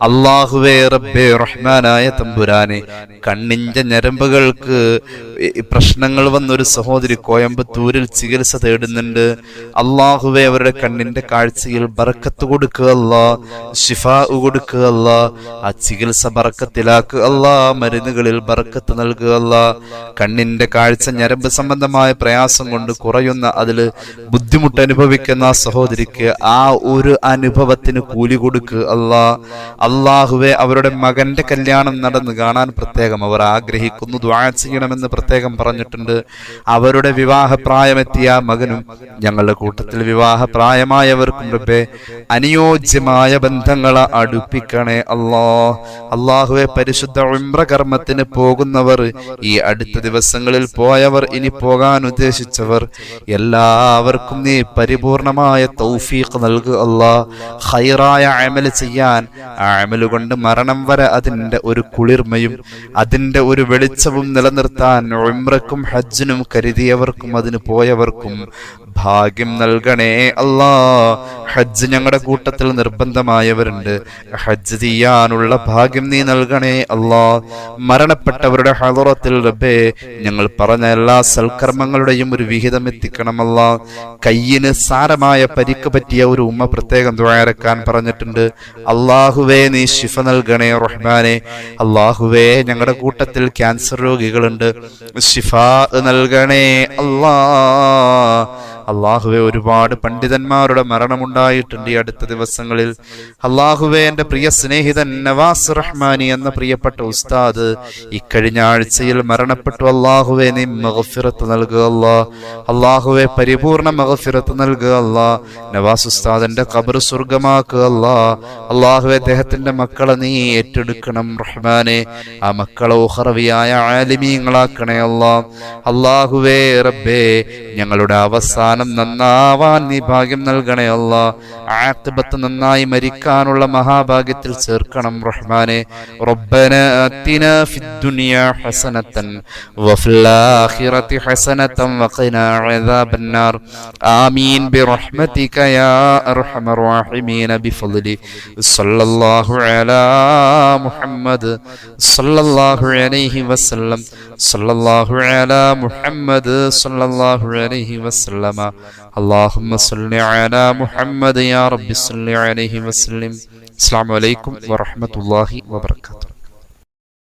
അല്ലാഹുവേ റബ്ബേ റഹ്മാനായ തമ്പുരാനെ, കണ്ണിന്റെ ഞരമ്പുകൾക്ക് പ്രശ്നങ്ങൾ വന്നൊരു സഹോദരി കോയമ്പത്തൂരിൽ ചികിത്സ തേടുന്നുണ്ട്. അല്ലാഹുവേ അവരുടെ കണ്ണിന്റെ കാഴ്ചയിൽ ബറക്കത്ത് കൊടുക്കുക അല്ലാഹ്, ശിഫാ കൊടുക്കുക അല്ലാഹ്. ആ ചികിത്സ ബറക്കത്തിലാക്കുക അല്ലാഹ്, മരുന്നുകളിൽ ബറക്കത്ത് നൽകുക അല്ലാഹ്. കണ്ണിന്റെ കാഴ്ച ഞരമ്പ് സംബന്ധമായ പ്രയാസം കൊണ്ട് കുറയുന്ന, അതിൽ ബുദ്ധിമുട്ട് അനുഭവിക്കുന്ന സഹോദരിക്ക് ആ ഒരു അനുഭവത്തിന് കൂലി കൊടുക്കുക അള്ളാഹുവെ. അവരുടെ മകന്റെ കല്യാണം നടന്ന് കാണാൻ പ്രത്യേകം അവർ ആഗ്രഹിക്കുന്നു, ദുആ ചെയ്യണമെന്ന് പ്രത്യേകം പറഞ്ഞിട്ടുണ്ട്. അവരുടെ വിവാഹപ്രായമെത്തിയ മകനും ഞങ്ങളുടെ കൂട്ടത്തിൽ വിവാഹപ്രായമായവർക്കും റബ്ബേ അനുയോജ്യമായ ബന്ധങ്ങളെ അടുപ്പിക്കണേ അള്ളാഹുവെ. പരിശുദ്ധ ഉംറ കർമ്മത്തിന് പോകുന്നവർ, ഈ അടുത്ത ദിവസങ്ങളിൽ പോയവർ, ഇനി പോകാൻ ഉദ്ദേശിച്ചവർ എല്ലാവർക്കും നീ പരിപൂർണമായ തൗഫീഖ് നൽകുക ഖൈറായ അമൽ ചെയ്യാൻ, ആ അമൽ കൊണ്ട് മരണം വരെ അതിന്റെ ഒരു കുളിർമയും അതിന്റെ ഒരു വെളിച്ചവും നിലനിർത്താൻ ഉംറക്കും ഹജ്ജിനും കരുതിയവർക്കും അതിന് പോയവർക്കും ഭാഗ്യം നൽകണേ ഹജ്ജ് ഞങ്ങളുടെ കൂട്ടത്തിൽ നിർബന്ധമായവരുണ്ട്, ഹജ്ജ് ചെയ്യാനുള്ള ഭാഗ്യം നീ നൽകണേ മരണപ്പെട്ടവരുടെ ഹളറത്തിൽ റബ്ബേ ഞങ്ങൾ പറഞ്ഞ എല്ലാ സൽക്കർമ്മങ്ങളുടെയും ഒരു വിഹിതം എത്തിക്കണം കയ്യിന് സാരമായ പരിക്ക് പറ്റിയ ഒരു ഉമ്മ പ്രത്യേകം ദുആരക്കാൻ പറഞ്ഞിട്ടുണ്ട്. അള്ളാഹുവേ നീ ശിഫ നൽകണേ റഹ്മാനെ. അള്ളാഹുവേ ഞങ്ങളുടെ കൂട്ടത്തിൽ ക്യാൻസർ രോഗികളുണ്ട്, ശിഫ നൽകണേ അള്ളാഹുവെ. ഒരുപാട് പണ്ഡിതന്മാരുടെ മരണമുണ്ടായിട്ടുണ്ട് ഈ അടുത്ത ദിവസങ്ങളിൽ. അള്ളാഹുവെ, എന്റെ പ്രിയ സ്നേഹിതൻ നവാസ് റഹ്മാനി എന്ന പ്രിയപ്പെട്ട ഉസ്താദ് ഇക്കഴിഞ്ഞ ആഴ്ചയിൽ മരണപ്പെട്ടു. അള്ളാഹുവെ നീ മഗ്ഫിറത്ത് നൽകുക അള്ളാഹുവെ, പരിപൂർണ മഗ്ഫിറത്ത് നൽകുക നവാസ് ഉസ്താദിന്റെ ഖബർ സ്വർഗമാക്കുക അള്ളാഹുവെ. അദ്ദേഹത്തിന്റെ മക്കളെ നീ ഏറ്റെടുക്കണം റഹ്മാനെ. ആ മക്കളെ ഉഖറവിയായ ആലിമീങ്ങളാക്കണേ അള്ളാഹുവേ. റബ്ബേ ഞങ്ങളുടെ അവസാനം നന്നാവാൻ നീ ഭാഗ്യം നൽകണേ ആഖിബത്ത് നന്നായി മരിക്കാനുള്ള മഹാഭാഗ്യത്തിൽ ചേർക്കണം റഹ്മാനെ. റബ്ബന ആതിനാ ഫിദ്ദുനിയാ ഹസനതൻ വഫിൽ ആഖിറതി ഹസനതൻ വഖിനാ അദാബന്നാർ. ആമീൻ ബിറഹ്മതിക യാ അർഹമർ റഹീമീൻ ബിഫദ്ലി സല്ലല്ലാഹു അലാ മുഹമ്മദ് സല്ലല്ലാഹു അലൈഹി വസല്ലം സല്ലല്ലാഹു അലാ മുഹമ്മദ് സല്ലല്ലാഹു അലൈഹി വസല്ലം. اللهم صل على محمد يا رب صل عليه وسلم. السلام عليكم ورحمة الله وبركاته.